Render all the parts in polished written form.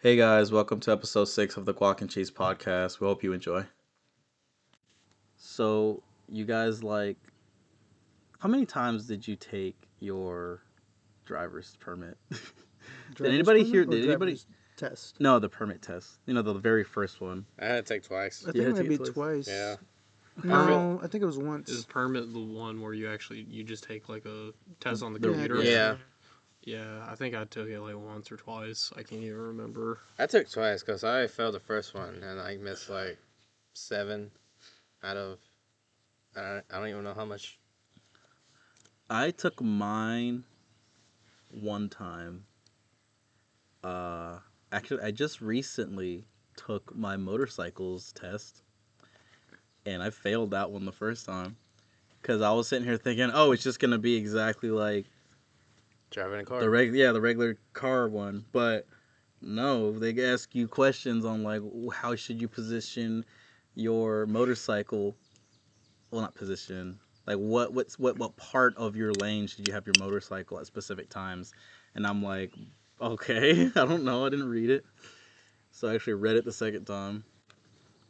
Hey guys, welcome to episode 6 of the Guac and Cheese podcast. We hope you enjoy. So, you guys how many times did you take your driver's permit? Driver's anybody permit here- or did anybody- driver's test? No, the permit test. You know, the very first one. I had to take twice. I You think had to maybe get twice. Yeah. No, I think it was Is once. permit the one where you just take like a test on the Yeah, computer? Yeah. Yeah, I think I took it like once or twice. I can't even remember. I took twice because I failed the first one and I missed like 7 out of I don't even know how much. I took mine one time. Actually, I just recently took my motorcycles test, and I failed that one the first time. Because I was sitting here thinking, oh, it's just going to be exactly like Driving a car. the regular car one, but no, they ask you questions on like how should you position your motorcycle. Well, not position. Like what part of your lane should you have your motorcycle at specific times? And I'm like, okay, I don't know. I didn't read it, so I actually read it the second time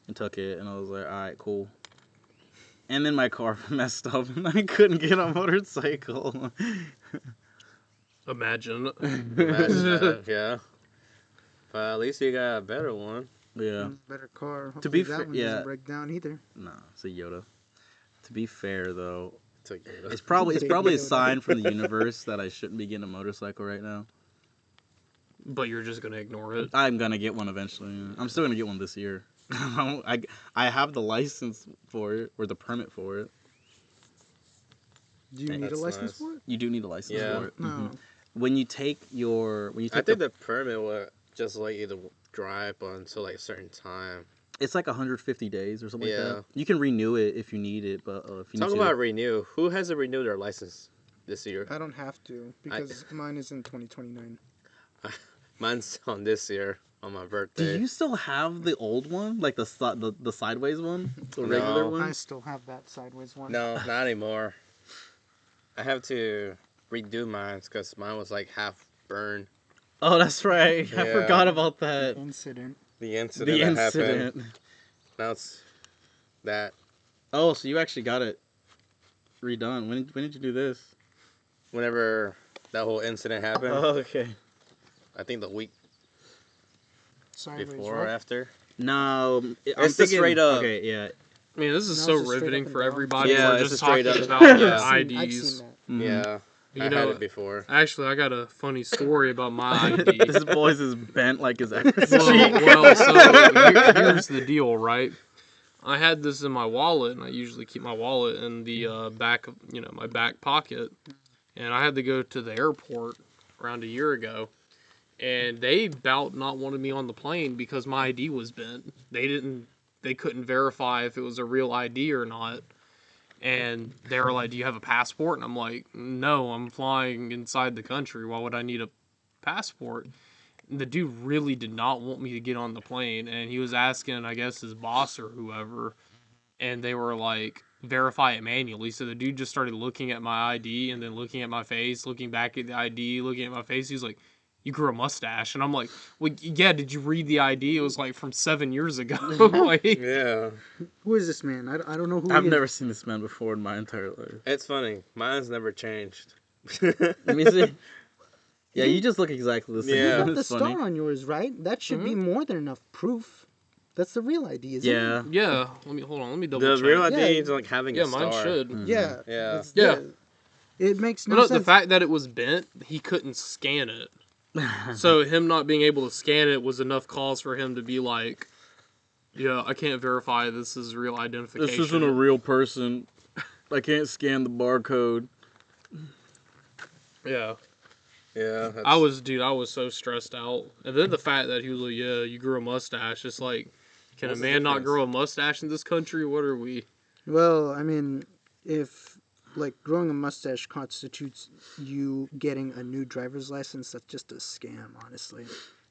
and took it, and I was like, all right, cool. And then my car messed up, and I couldn't get a motorcycle. Imagine. Imagine that, yeah. But at least you got a better one. Yeah. Better car. To Hopefully be that fair, one yeah. doesn't break down either. Nah, it's a Yoda. To be fair, though, Took it. it's probably a Yoda. sign from the universe that I shouldn't be getting a motorcycle right now. But you're just gonna ignore it. I'm gonna get one eventually. I'm still gonna get one this year. I have the license for it or the permit for it. Do you need a That's license nice. for it? You do need a license Yeah. for it. No. Mhm. When you take I think the permit will just let you to drive until like a certain time. it's like 150 days or something like Yeah. that. You can renew it if you need it, but if you Talk need about renew. Who hasn't renewed their license this year? I don't have to because mine is in 2029. Mine's on this year on my birthday. do you still have the old one, like the sideways one, the No. regular I one? still have that sideways one. No, not anymore. I have to redo mine because mine was like half burned. Oh, that's right. I Yeah. forgot about that. Incident. The incident The that happened. incident. Now it's that. Oh, so you actually got it redone. When did you do this? Whenever that whole incident happened, Oh, okay. I think the week Sideways, before or right? after. No, I'm It's the thinking, straight up. Okay, yeah. I mean, this is No, so it's just straight riveting up and for down. everybody. Yeah, We're it's just a straight talking up. about Yeah. the I've seen IDs. that. Mhm. Yeah, You I know, had it before. Actually, I got a funny story about my ID. This boy's is bent like his ex. So here's the deal, right? I had this in my wallet, and I usually keep my wallet in the back of, my back pocket. And I had to go to the airport around a year ago, and they about not wanted me on the plane because my ID was bent. They couldn't verify if it was a real ID or not. And they were like, "Do you have a passport?" And I'm like, "No, I'm flying inside the country. Why would I need a passport?" And the dude really did not want me to get on the plane, and he was asking, I guess, his boss or whoever, and they were like, verify it manually. So the dude just started looking at my ID and then looking at my face, looking back at the ID, looking at my face. He was like, "You grew a mustache." And I'm like, "Well, yeah, did you read the ID? It was like from 7 years ago." Like, Yeah, Who is this man? I don't know who I've he never is. seen this man before in my entire life. it's funny. Mine's never changed. Let me see. Yeah, you just look exactly the same. Yeah. You got the It's funny. star on yours, right? That should be more than enough proof. That's the real ID, isn't Yeah. yeah, let me double The check. real ID Yeah. is like having Yeah, a star. mine should. it? Yeah. Yeah. It's- Yeah. It makes no No, sense. the fact that it was bent, he couldn't scan it. So him not being able to scan it was enough cause for him to be like, "Yeah, I can't verify this is real identification." This isn't a real person. I can't scan the barcode. Yeah, Yeah, that's, I was so stressed out, and then the fact that he was like, "Yeah, you grew a mustache." It's like, can What's a the man not difference? grow a mustache in this country? What are we? Well, I mean, if like growing a mustache constitutes you getting a new driver's license, that's just a scam, honestly.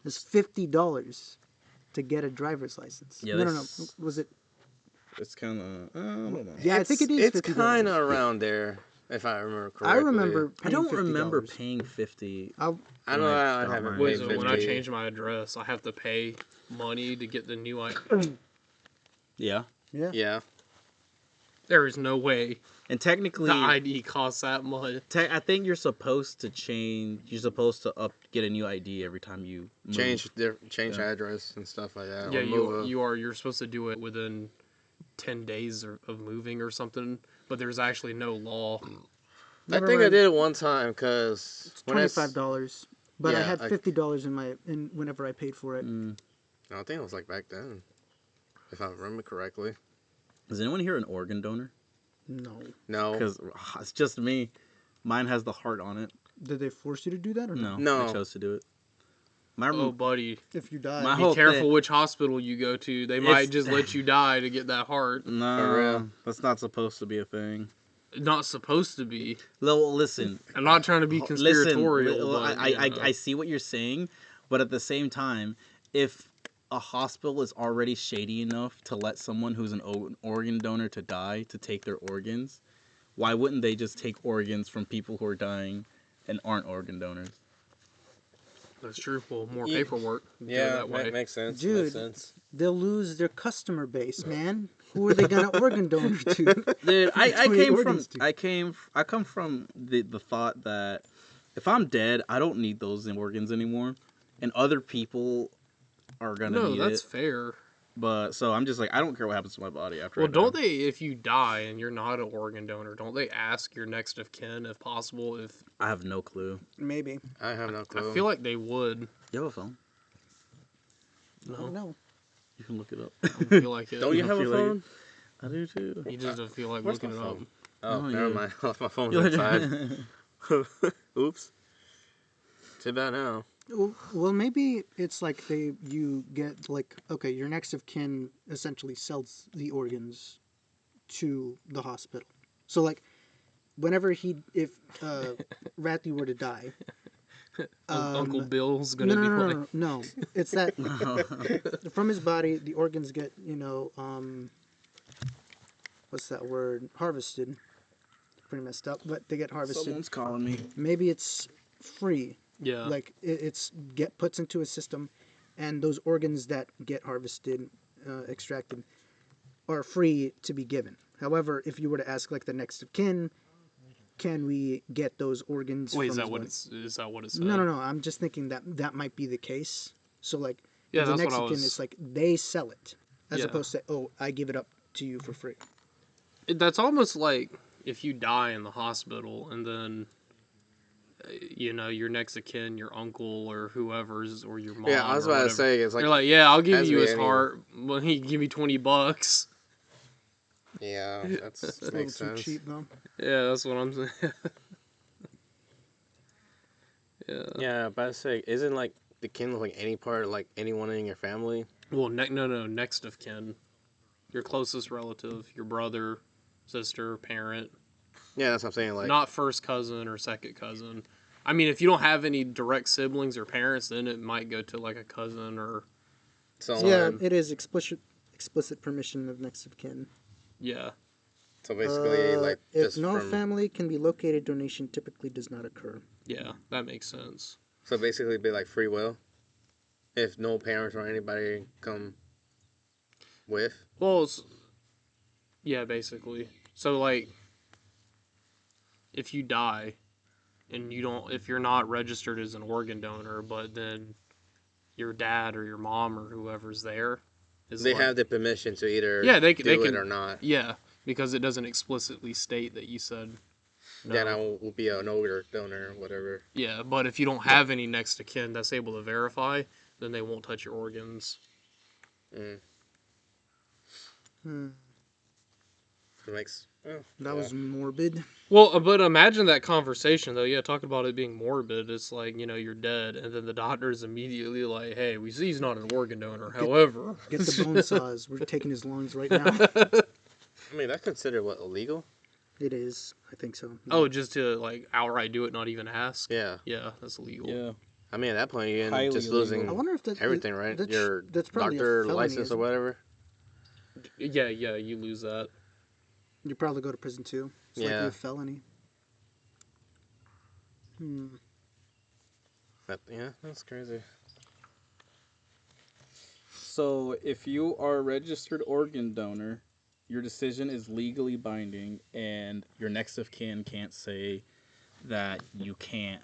It's $50 to get a driver's license. Yeah, no, they no, no. s- Was it? It's kind of. I don't know. Yeah, I think it is It's $50. kind of around there. if I remember I correctly. remember. I Paying don't remember $50. paying 50. I know when I got haven't mine. Wait, paid so 50. when I change my address, I have to pay money to get the new ID? Yeah. Yeah. Yeah. There is no way And technically, the ID costs that much. I think you're supposed to change. You're supposed to get a new ID every time you move. Change Yeah. address and stuff like that. Yeah, or move you're supposed to do it within 10 days of moving or something, but there's actually no law. I think I did it one time because It's $25, but I Yeah, had $50 in whenever I paid for it. I think it was like back then, if I remember correctly. Is anyone here an organ donor? No. No. Because it's just me. Mine has the heart on it. Did they force you to do that or No, No. I chose to do it. Oh, buddy, If you die, My be whole careful thing- which hospital you go to. They might just let you die to get that heart. No, real? that's not supposed to be a thing. Not supposed to be. Listen, I'm not trying to be conspiratorial. Listen, but, I see what you're saying, but at the same time, if a hospital is already shady enough to let someone who's an organ donor to die to take their organs, why wouldn't they just take organs from people who are dying and aren't organ donors? That's true. Well, more Yeah. paperwork. Do it Yeah, that way. makes sense. Dude. Makes sense. they'll lose their customer base, man. Who are they gonna organ donor to? Dude, I Donate came from organs to. I come from the thought that if I'm dead, I don't need those organs anymore, and other people are gonna No, need that's it. fair. But so I'm just like, I don't care what happens to my body after. Well, I don't die. they, if you die and you're not an organ donor, don't they ask your next of kin, if possible, if... I have no clue. Maybe. I have no clue. I feel like they would. You have a phone? I don't No, know. You can look it up. I don't feel like it. Don't you I have a feel like phone? I do too. You just don't feel like Where's looking my it up. phone? Oh, Oh, never yeah. mind. I left my phone You're like- inside. Oops. Too bad now. Well, maybe it's like you get like, okay, your next of kin essentially sells the organs to the hospital. So like, whenever if Rathy were to die, Uncle Bill's no, gonna no, be no, like... no, no, it's that from his body the organs get what's that word, harvested. Pretty messed up, but they get harvested. Someone's calling me. Maybe it's free. Yeah. Like it's puts into a system, and those organs that get harvested, extracted, are free to be given. However, if you were to ask like the next of kin, can we get those organs? Wait, from is that his what body? is that what it said? No, no, no. I'm just thinking that might be the case. So like, Yeah, the that's next what I of kin was... is like they sell it, as Yeah. opposed to I give it up to you for free. That's almost like if you die in the hospital and then, your next of kin, your uncle or whoever's, or your mom. Yeah, I was or about to whatever, say it's like they're like, yeah, I'll give has you to be his any- heart. Well, he give me $20. yeah, It's that a little makes too sense. cheap though. Yeah, that's what I'm saying. Yeah. Yeah, but I say, isn't like the kin like any part, like anyone in your family? Well, no, next of kin, your closest relative, your brother, sister, parent. Yeah, that's what I'm saying. Like, Not first cousin or second cousin. I mean, if you don't have any direct siblings or parents, then it might go to like a cousin or someone. Yeah, it is explicit permission of next of kin. yeah. So basically, like if just no from. family can be located, donation typically does not occur. Yeah, that makes sense. So basically, it'd be like free will. If no parents or anybody come with. Well, yeah, basically. So like, if you die, and if you're not registered as an organ donor, but then your dad or your mom or whoever's there is They like, have the permission to either they do can it or not. Yeah, because it doesn't explicitly state that you said no. Then I will be an older donor or whatever. Yeah, but if you don't have any next of kin that's able to verify, then they won't touch your organs. Mm. Hmm. It makes. Oh, That yeah. was morbid. Well, but imagine that conversation though. Yeah, talking about it being morbid. It's like, you're dead, and then the doctor's immediately like, "Hey, we see he's not an organ donor. However, Get the bone saws. We're taking his lungs right now. I mean, that's considered what, illegal? It is. I think so. oh, just to like outright do it, not even ask. Yeah. Yeah, that's illegal. Yeah. I mean, at that point, you're Highly just illegal. losing I wonder if that everything, right? Your that's probably a doctor felony, license isn't or it? whatever. Yeah, you lose that. You probably go to prison too. It's like Yeah. a felony. Yeah, that's crazy. So if you are a registered organ donor, your decision is legally binding, and your next of kin can't say that you can't.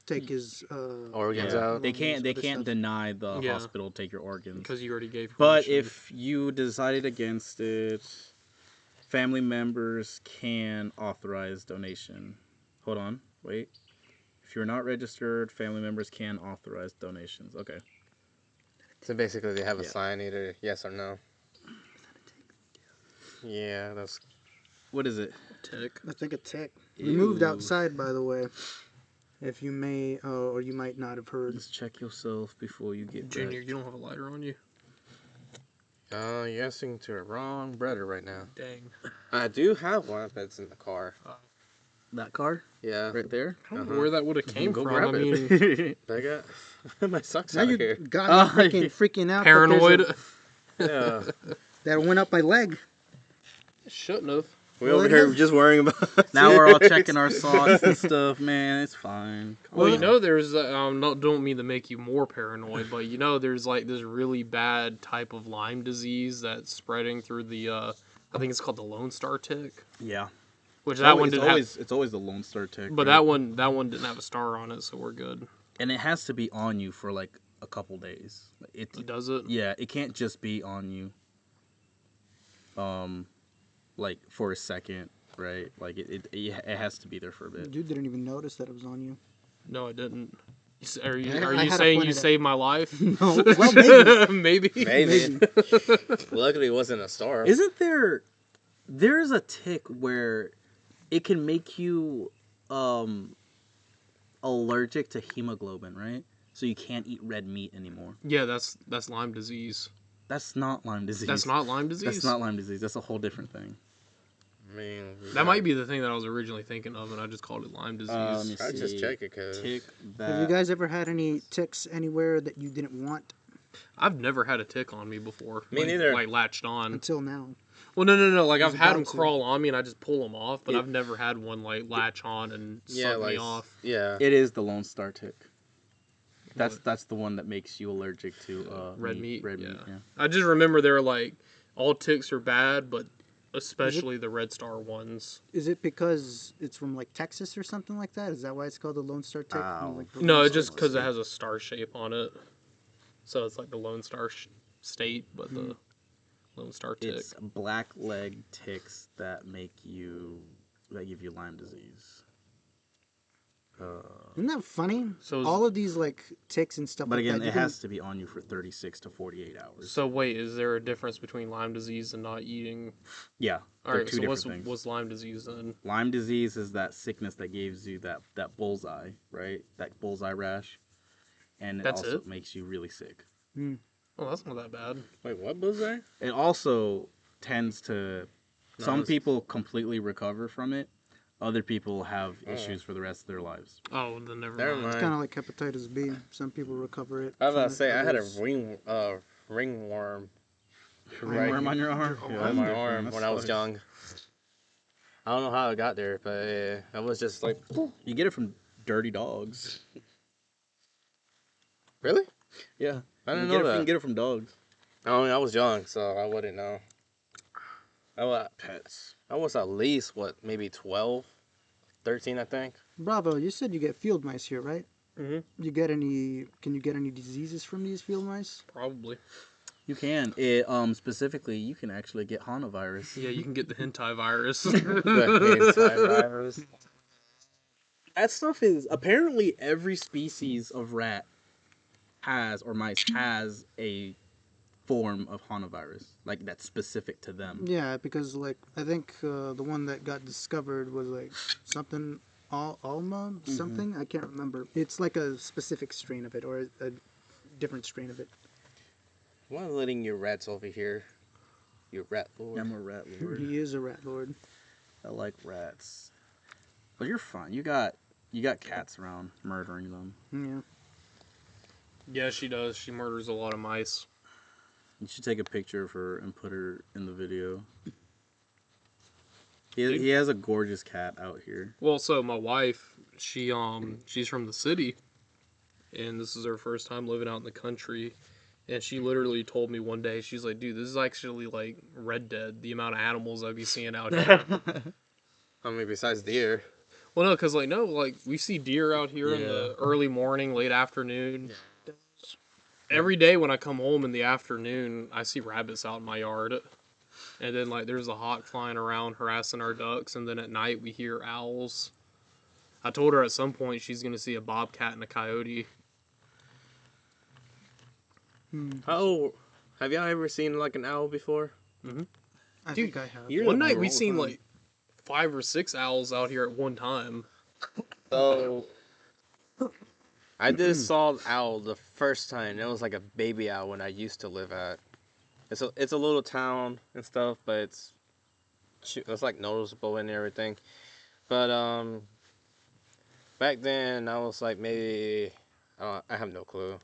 Take his Organs Yeah, out. they can't. They other can't stuff. deny the Yeah. hospital take your organs. Because you already gave But permission. if you decided against it, family members can authorize donation. Hold on, wait. If you're not registered, family members can authorize donations. Okay. So basically, they have a Yeah. sign either yes or no. Yeah, that's. What is it? Tick. I think a tick. We moved Ew. outside, by the way. If you may, or you might not have heard. Just check yourself before you get Junior, back. you don't have a lighter on you? You're asking to a wrong brother right now. Dang. I do have one, but it's in the car. That car Yeah. right there. I don't know Uh-huh. where that would have came Go from. grab I mean, it. I got my socks Now out you here. got me Oh, freaking out. paranoid. Yeah. That went up my leg. Shouldn't have. We Well, over it here has- just worrying about. Now we're all checking our socks and stuff, man. It's fine. Come Well, you on. know, there's don't mean to make you more paranoid, but you know, there's like this really bad type of Lyme disease that's spreading through the. I think it's called the Lone Star tick, Yeah. which It's that always, one it's didn't always have. it's always the Lone Star tick. But right? that one didn't have a star on it, so we're good. And it has to be on you for like a couple days. It Does it? yeah, it can't just be on you. Like for a second, right? Like it has to be there for a bit. You didn't even notice that it was on you. No, I didn't. Are you I had to saying point you it out. saved my life? No, well, maybe. Maybe. Maybe. Luckily, it wasn't a star. Isn't there's a tick where it can make you allergic to hemoglobin, right? So you can't eat red meat anymore. Yeah, that's Lyme disease. That's not Lyme disease. That's not Lyme disease. That's not Lyme disease. That's a whole different thing. I mean, That might be the thing that I was originally thinking of, and I just called it Lyme disease. Let me I just see. check it because Tick Have you that. guys ever had any ticks anywhere that you didn't want I've never had a tick on me before. Me like, neither. Like latched on. until now? Well, no. Like was I've had them about to. crawl on me, and I just pull them off. But It- I've never had one like latch on and yeah, suck like me off. yeah. It is the Lone Star tick. What? That's the one that makes you allergic to Red meat. Red Yeah. meat. Yeah. I just remember they're like all ticks are bad, but especially the Red Star ones. Is it because it's from like Texas or something like that? Is that why it's called the Lone Star tick? Ow. Like, the No, Lone it's just Star- because it has a star shape on it. So it's like the Lone Star state, but the Lone Star tick. It's black leg ticks that give you Lyme disease. Isn't that funny? So is- all of these like ticks and stuff. But like again, that, you it can- has to be on you for 36 to 48 hours. So wait, is there a difference between Lyme disease and not eating? Yeah, All they're right, two so different things. what's Lyme disease then? Lyme disease is that sickness that gives you that bullseye, right? That bullseye rash, and it That's also it? makes you really sick. Oh, that's not that bad. Wait, what bullseye? It also tends to. Some it's- people completely recover from it. Other people have issues for the rest of their lives. Oh, then never Never mind. mind. It's kind of like hepatitis B. Some people recover it. I was about from to it, say I had a others- ringworm Ringworm on your arm? on Yeah, my that's arm different. when I was That young. I don't know how I got there, but I was just like, sucks. You get it from dirty dogs. really? Yeah, I didn't you know You that. can get it from dogs. I mean, I was young, so I wouldn't know. Pets. I was at least, maybe 12, 13, I think. Bravo, you said you get field mice here, right? Mhm. Can you get any diseases from these field mice? Probably. You can. It specifically, you can actually get Hanavirus. Yeah, you can get the hentai virus. Virus. That stuff is apparently every species of rat has or mice has a form of Hanavirus, like that's specific to them. Yeah, because like I think the one that got discovered was like something Alma something. I can't remember. It's like a specific strain of it or a different strain of it. Why letting your rats over here? Your rat lord. I'm a rat lord. He is a rat lord. I like rats, but you're fine. You got cats around murdering them. Yeah. Yeah, she does. She murders a lot of mice. You should take a picture of her and put her in the video. He has a gorgeous cat out here. Well, so my wife, she's from the city, and this is her first time living out in the country. And she literally told me one day, she's like, dude, this is actually like Red Dead, the amount of animals I'd be seeing out here. I mean, besides deer. Well, no, because like, no, like, we see deer out here in the early morning, late afternoon. Every day when I come home in the afternoon, I see rabbits out in my yard. And then, like, there's a hawk flying around harassing our ducks. And then at night, we hear owls. I told her at some point she's going to see a bobcat and a coyote. Oh, have y'all ever seen like an owl before? I Dude, think I have. you're One the night we normal seen time. like 5 or 6 owls out here at one time. So I just saw the owl the first time. It was like a baby owl when I used to live at. It's a little town and stuff, but it's like noticeable and everything. But back then I was like maybe I have no clue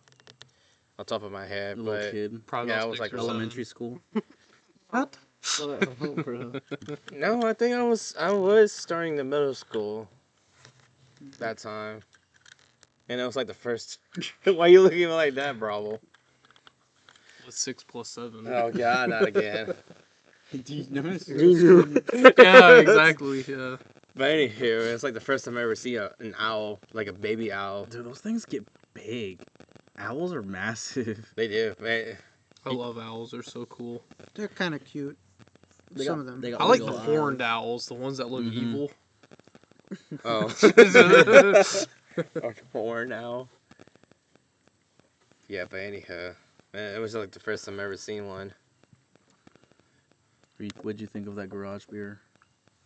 on top of my head, Little but kid. Probably yeah, about I was 6 like or 7. Elementary school. What? Bro. no, I think I was starting the middle school that time, and it was like the first. Why are you looking at me like that, Bravo? With 6 plus 7. Oh God, not again. Yeah, exactly. Yeah. But anywho, it's like the first time I ever see an owl, like a baby owl. Dude, those things get big. Owls are massive. They do. I love owls. They're so cool. They're kind of cute. Some of them. They got I like big the ol' horned eyes. owls, the ones that look Mhm. evil. Oh. Or horn owl. Yeah, but anyhow, it was like the first time I ever seen one. What'd you think of that garage beer?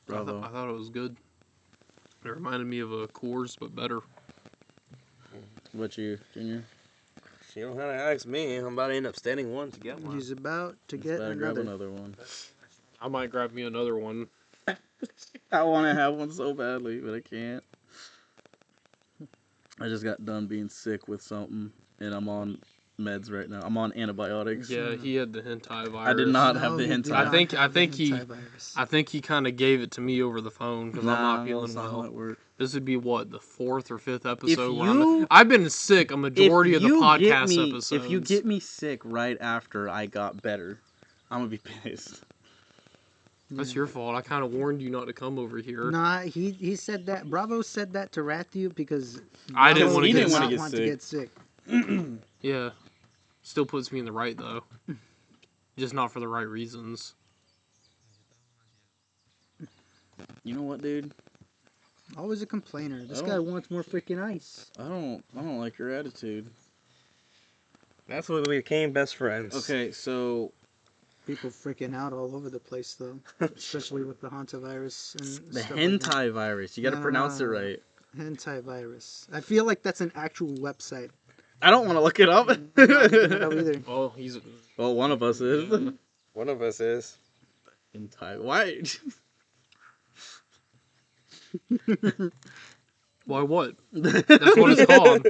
I Bravo. thought it was good. It reminded me of a Coors, but better. What you, Junior? You don't have to ask me. I'm about to end up standing one to get one. He's about to Let's get better grab another. another one. I might grab me another one. I want to have one so badly, but I can't. I just got done being sick with something, and I'm on meds right now. I'm on antibiotics. Yeah, he had the hentai virus. I did not have No, the he did hentai. not I think have the he- antivirus. I think he kind of gave it to me over the phone because I'm not feeling that's not how well. it works. This would be what, the 4th or 5th episode where you- I've been sick a majority of the podcast episodes. If you get me sick right after I got better, I'm gonna be pissed. That's your fault. I kind of warned you not to come over here. Nah, he said that. Bravo said that to Rathu because I didn't Bravo wanna did get not sick. want to get sick. Yeah. Still puts me in the right, though. Just not for the right reasons. You know what, dude? Always a complainer. This I guy don't- wants more freaking ice. I don't like your attitude. That's when we became best friends. Okay, so People freaking out all over the place though, especially with the hantavirus and the stuff like that. hentai virus, you gotta No, pronounce it no. right. Hantavirus. I feel like that's an actual website. I don't want to look it up. I'm not looking it up either. Well, he's... Well, one of us is. Yeah. One of us is. Hentai. Why? Why what? That's what it's called.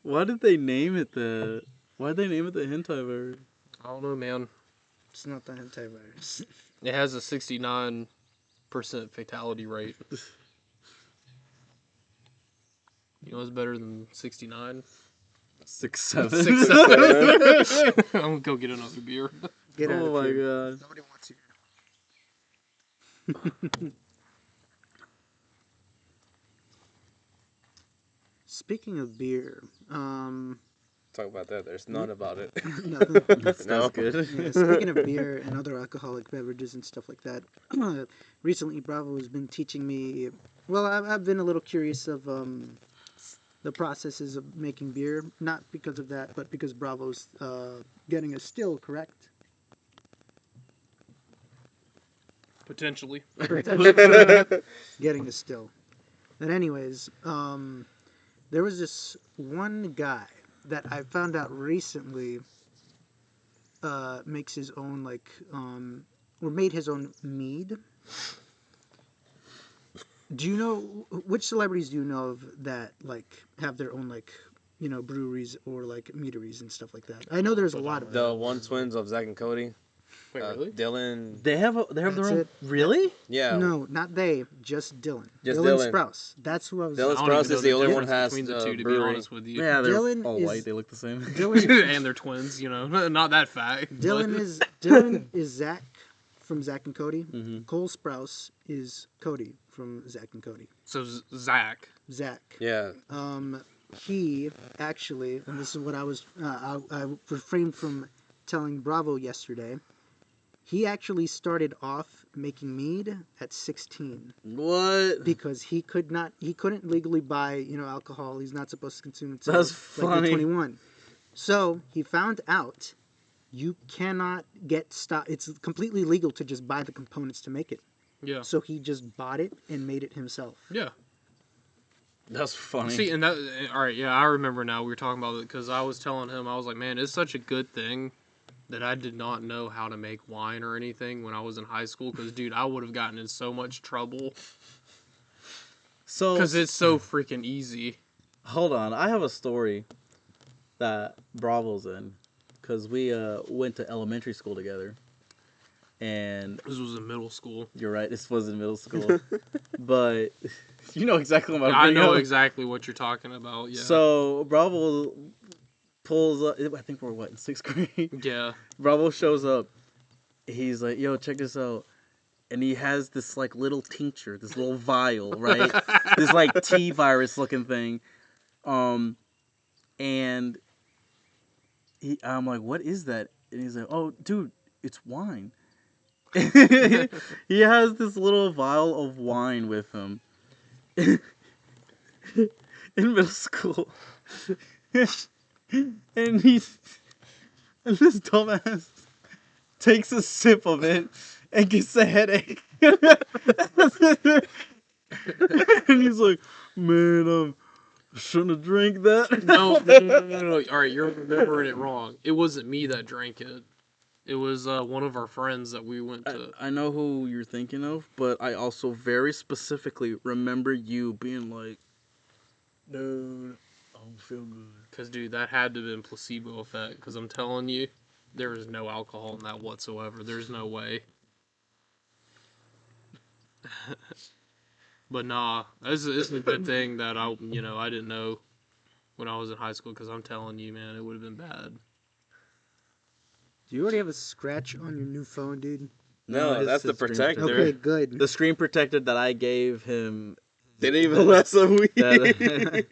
Why did they name it the? Why did they name it the hentai virus? I don't know, man. It's not the hantavirus. It has a 69% fatality rate. You know what's better than 69? 6, 7. 6, 7. I'm gonna go get another beer. Get out Oh of my here. god. Nobody wants you. Speaking of beer, Talk about that. There's none about it. nothing. That's No. good. Yeah, speaking of beer and other alcoholic beverages and stuff like that, recently Bravo has been teaching me. Well, I've been a little curious of the processes of making beer. Not because of that, but because Bravo's getting a still, correct? Potentially. Getting a still. But anyways, there was this one guy that I found out recently makes his own or made his own mead. Do you know which celebrities do you know of that have their own breweries or meaderies and stuff like that? I know there's a lot of them. The one twins of Zach and Cody. Wait, really? Dylan. They have their That's own. it. Really? Yeah. No, not they. Just Dylan. Just Dylan Dylan. Sprouse. That's who I was. Dylan I don't Sprouse even know is the only one difference who has between the two, to be brewery. honest with you. Yeah, they're Dylan all is- white. They look the same. Dylan. And they're twins, you know. Not that fact. Dylan is Zach from Zach and Cody. Mhm. Cole Sprouse is Cody from Zach and Cody. So Zach. Zach. Yeah. He actually, and this is what I was, I refrained from telling Bravo yesterday. He actually started off making mead at 16 What? because he couldn't legally buy, alcohol. He's not supposed to consume until That's like funny. you're 21. So he found out you cannot get stock. It's completely legal to just buy the components to make it. Yeah. So he just bought it and made it himself. Yeah. That's funny. See, and that, all right, yeah, I remember now. We were talking about it because I was telling him, I was like, man, it's such a good thing that I did not know how to make wine or anything when I was in high school. Because, dude, I would have gotten in so much trouble so because it's so freaking easy. hold on, I have a story that Bravo's in, because we went to elementary school together, and This was in middle school. you're right, this was in middle school, but you know exactly what I'm I know bringing up. exactly what you're talking about. Yeah. So Bravo pulls up. I think we're in 6th grade. Yeah. Bravo shows up. He's like, "Yo, check this out." And he has this like little tincture, this little vial, right? This like T virus looking thing. And I'm like, "What is that?" And he's like, "Oh, dude, it's wine." He has this little vial of wine with him in middle school. And this dumbass takes a sip of it and gets a headache. And he's like, "Man, I shouldn't have drank that." No. All right, you're remembering it wrong. It wasn't me that drank it. It was one of our friends that we went to. I know who you're thinking of, but I also very specifically remember you being like, "Dude, I don't feel good." Because, dude, that had to have been placebo effect. Because I'm telling you, there was no alcohol in that whatsoever. There's no way. But nah, this is a good thing that I didn't know when I was in high school. Because I'm telling you, man, it would have been bad. Do you already have a scratch on your new phone, dude? No, that's the screen protector. Okay, good. The screen protector that I gave him. Didn't even let some weed. That,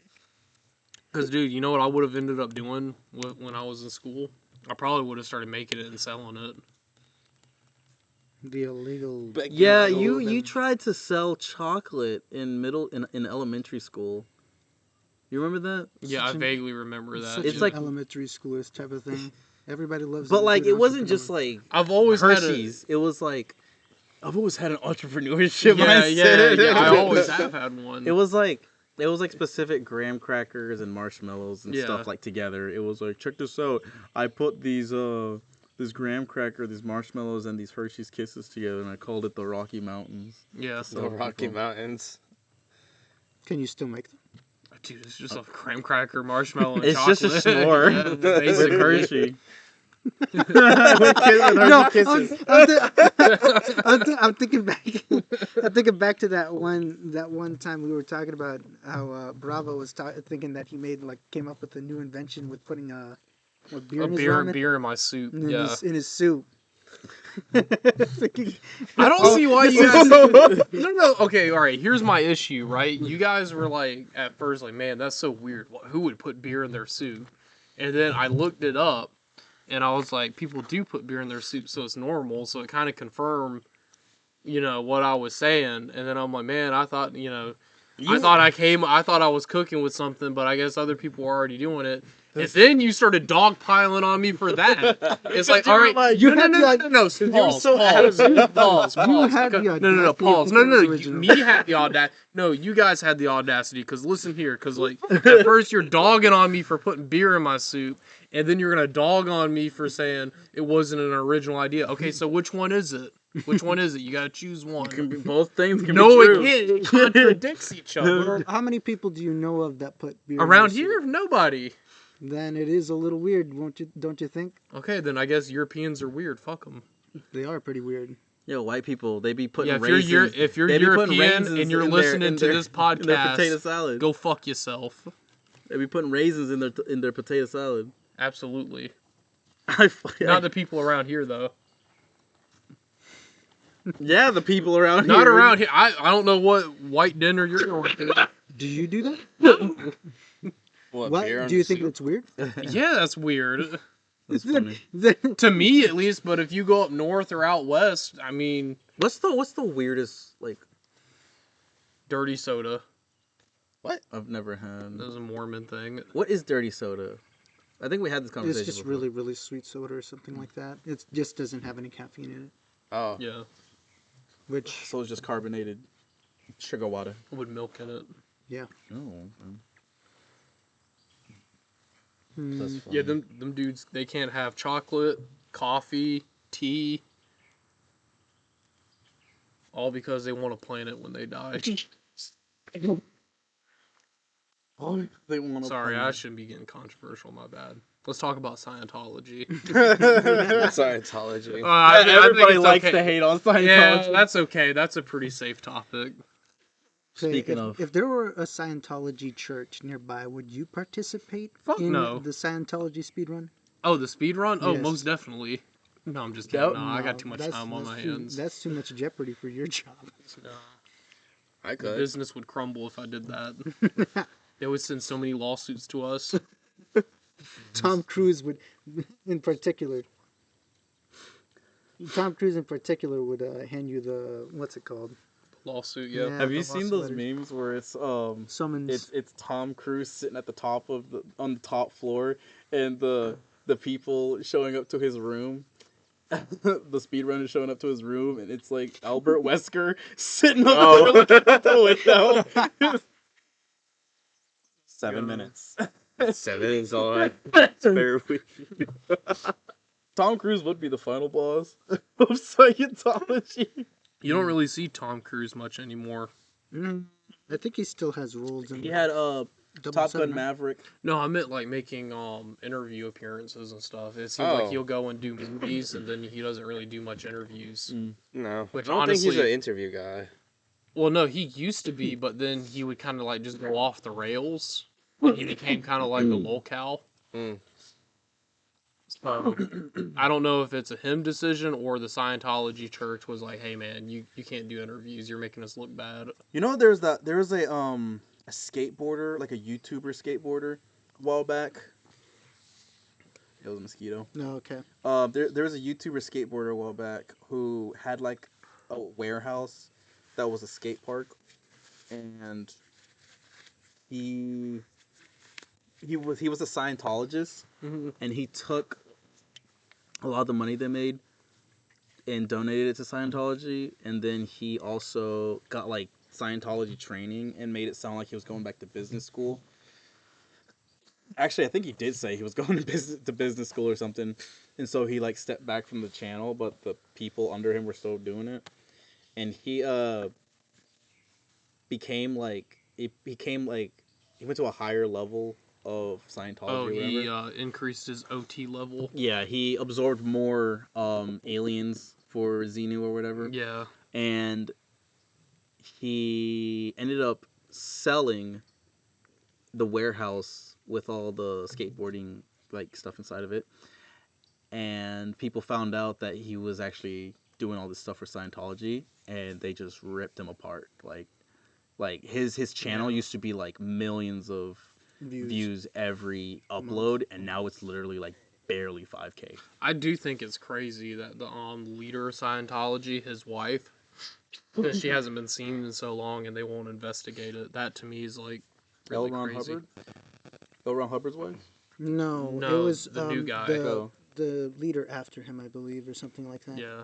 Because, dude, you know what I would have ended up doing when I was in school? I probably would have started making it and selling it. The illegal. But yeah, you know, you tried to sell chocolate in elementary school. You remember that? Yeah, Such I an- vaguely remember that. Such It's an like- elementary schoolers type of thing. Everybody loves. But a like, good it wasn't just entrepreneur. like I've always had a... Hershey's. It was like, I've always had an entrepreneurship Yeah, mindset. I always have had one. It was like specific graham crackers and marshmallows and Yeah. stuff like together. It was like, check this out. I put these this graham cracker, these marshmallows, and these Hershey's Kisses together, and I called it the Rocky Mountains. Yeah. the Rocky Mountains. Can you still make them? Dude, it's just a graham cracker, marshmallow, and It's chocolate. just a s'more Yeah, with basically. Hershey. with No, Hershey Kisses. I'm thinking back. I'm thinking back to that one time we were talking about how Bravo was thinking that he came up with a new invention with putting beer in his ramen? Beer in my soup. in Yeah. in his soup. Thinking, I don't see why you guys. No. Okay, all right. Here's my issue. Right, you guys were like at first like, man, that's so weird. Who would put beer in their soup? And then I looked it up, and I was like, people do put beer in their soup, so it's normal. So it kind of confirmed, what I was saying. And then I'm like, man, I thought, I thought I was cooking with something, but I guess other people were already doing it. And then you started dogpiling on me for that. It's like, all right, pause. You had the idea. Pause. You had the audacity No, to pause. put No, those original. me had the audacity. No, you guys had the audacity. Because listen here. Because, like, at first you're dogging on me for putting beer in my soup. And then you're going to dog on me for saying it wasn't an original idea. Okay, so which one is it? Which one is it? You got to choose one. Can be both things. Can No, be it true. can't. It contradicts each other. Well, how many people do you know of that put beer in Around their here, soup? nobody. Then it is a little weird, don't you think? Okay, then I guess Europeans are weird. Fuck them. They are pretty weird. Yo, white people, they be putting Yeah, raisins. if you're they be putting European raisins and you're in their- listening in to their- this in their potato podcast, salad. go fuck yourself. They be putting raisins in their potato salad. Absolutely. I, Not the people around here though. yeah, the people around here. Not around here. I don't know what white dinner you're going to. Do you do that? What, What? beer on Do you the think soup? that's weird? Yeah, that's weird. That's funny. To me at least, but if you go up north or out west, I mean, What's the weirdest like dirty soda. I've never had? That was a Mormon thing. What is dirty soda? I think we had this conversation. It's just before. really, really sweet soda or something like that. It just doesn't have any caffeine in it. Oh. Yeah, Which, So it's just carbonated sugar water. with milk in it. Oh, hmm, that's funny. Yeah, them dudes, they can't have chocolate, coffee, tea. All because they want a planet when they die. They want to. Sorry, I shouldn't be getting controversial. My bad. Let's talk about Scientology. Scientology. I think Everybody it's likes okay. to hate on Scientology. Yeah, that's okay. That's a pretty safe topic. say, Speaking of- if there were a Scientology church nearby, would you participate Fuck in no. the Scientology speedrun? Oh, the speed run? Oh, Yes. most definitely. No, I'm just kidding. That- No, I No, got too much time on my hands. That's too much jeopardy for your job. No. I The could. business would crumble if I did that. They would send so many lawsuits to us. Tom Cruise would, in particular. Tom Cruise in particular would hand you the what's it called? Lawsuit, yeah. Yeah. Have you the seen lost those letters. memes where it's Summons. it's Tom Cruise sitting at the top of on the top floor and the people showing up to his room. The speedrunner is showing up to his room and it's like Albert Wesker sitting up there looking out the window. 7 minutes. 7 is all I spare with you. Tom Cruise would be the final boss of Scientology. You don't really see Tom Cruise much anymore. I think he still has roles in. He had 007, Top Gun right? Maverick. No, I meant like making interview appearances and stuff. It seems Oh. like he'll go and do movies, and then he doesn't really do much interviews. No. Which I don't think he's honestly- an interview guy. Well, no, he used to be, but then he would kind of like just go off the rails. He became kind of like the locale. Mm. So I don't know if it's a him decision or the Scientology church was like, "Hey, man, you can't do interviews. You're making us look bad." You know, there was a skateboarder, like a YouTuber skateboarder, a while back. It was a mosquito. No, okay. There was a YouTuber skateboarder a while back who had like a warehouse that was a skate park, and he was a Scientologist, and he took a lot of the money they made and donated it to Scientology, and then he also got like Scientology training and made it sound like he was going back to business school. Actually, I think he did say he was going to business school or something, and so he like stepped back from the channel, but the people under him were still doing it, and he became like he went to a higher level of Scientology. Oh, or he whatever. increased his OT level. Yeah, he absorbed more aliens for Xenu or whatever. Yeah. And he ended up selling the warehouse with all the skateboarding like stuff inside of it. And people found out that he was actually doing all this stuff for Scientology, and they just ripped him apart. Like his channel used to be like millions of views every upload, and now it's literally like barely 5K. I do think it's crazy that the leader of Scientology, his wife, because she hasn't been seen in so long and they won't investigate it. That to me is like really L. Ron crazy. Hubbard? L. Ron Hubbard's wife? No, No, it was the new guy. The leader after him, I believe, or something like that. Yeah.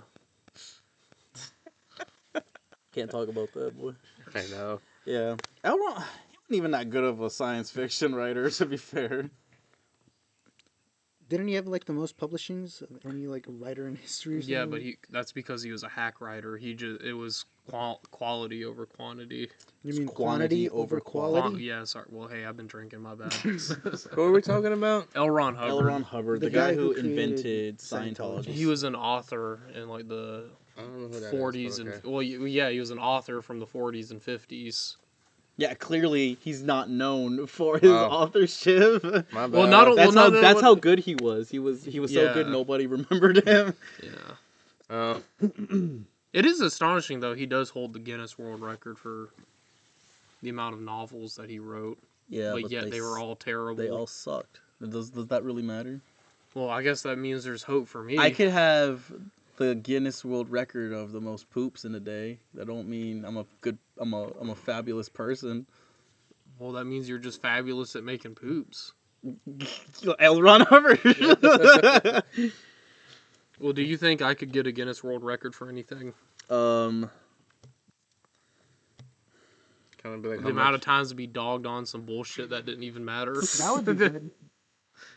Can't talk about that, boy. I know. Yeah. L. Ron, he wasn't even that good of a science fiction writer, to be fair. Didn't he have like the most publishings of any like writer in history? Or something? Yeah, but that's because he was a hack writer. It was quality over quantity. You mean quantity quantity over over quality. quality? Yeah, sorry. Well, hey, I've been drinking. My bad. What were we talking about? L. Ron Hubbard. L. Ron Hubbard, The the guy guy who who created invented Scientology. Scientology. He was an author in like the I don't know who that 40s is, but and okay. well, yeah, he was an author from the 40s and 50s. Yeah, clearly he's not known for his Wow. authorship. My bad. Well, not a- That's Well, how no, that's what- how good he was. He was so good Yeah. nobody remembered him. Yeah. Oh, It is astonishing though. He does hold the Guinness World Record for the amount of novels that he wrote, Yeah, but yet they were all terrible. they all sucked. Does that really matter? Well, I guess that means there's hope for me. I could have the Guinness World Record of the most poops in a day. That don't mean I'm a fabulous person. Well, that means you're just fabulous at making poops. L. Ron Hubbard. Well, do you think I could get a Guinness World Record for anything? um, kind of be like The amount of times to be dogged on some bullshit that didn't even matter. That would be good.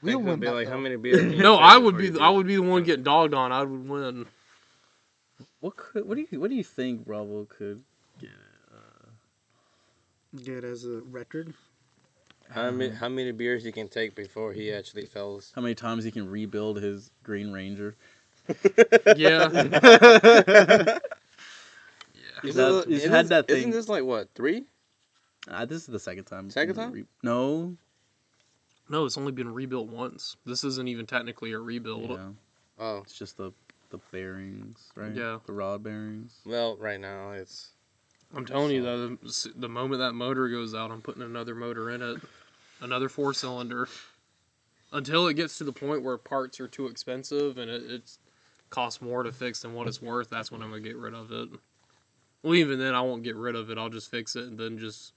We'll win be that. like though. how many beers? you No, take I would before be you I do? would be the one getting dogged on. I would win. what do you think Bravo could get? Get as a record. How many beers you can take before he actually fails? How many times he can rebuild his Green Ranger? Yeah. He's had that thing. Isn't this like what 3? This is the second time. Second time? No. No, it's only been rebuilt once. This isn't even technically a rebuild. Yeah. Oh, It's just the bearings, right? Yeah. The rod bearings. well, right now it's I'm telling you though, the moment that motor goes out, I'm putting another motor in it, another 4-cylinder, until it gets to the point where parts are too expensive and it costs more to fix than what it's worth. That's when I'm gonna get rid of it. Well, even then, I won't get rid of it. I'll just fix it and then just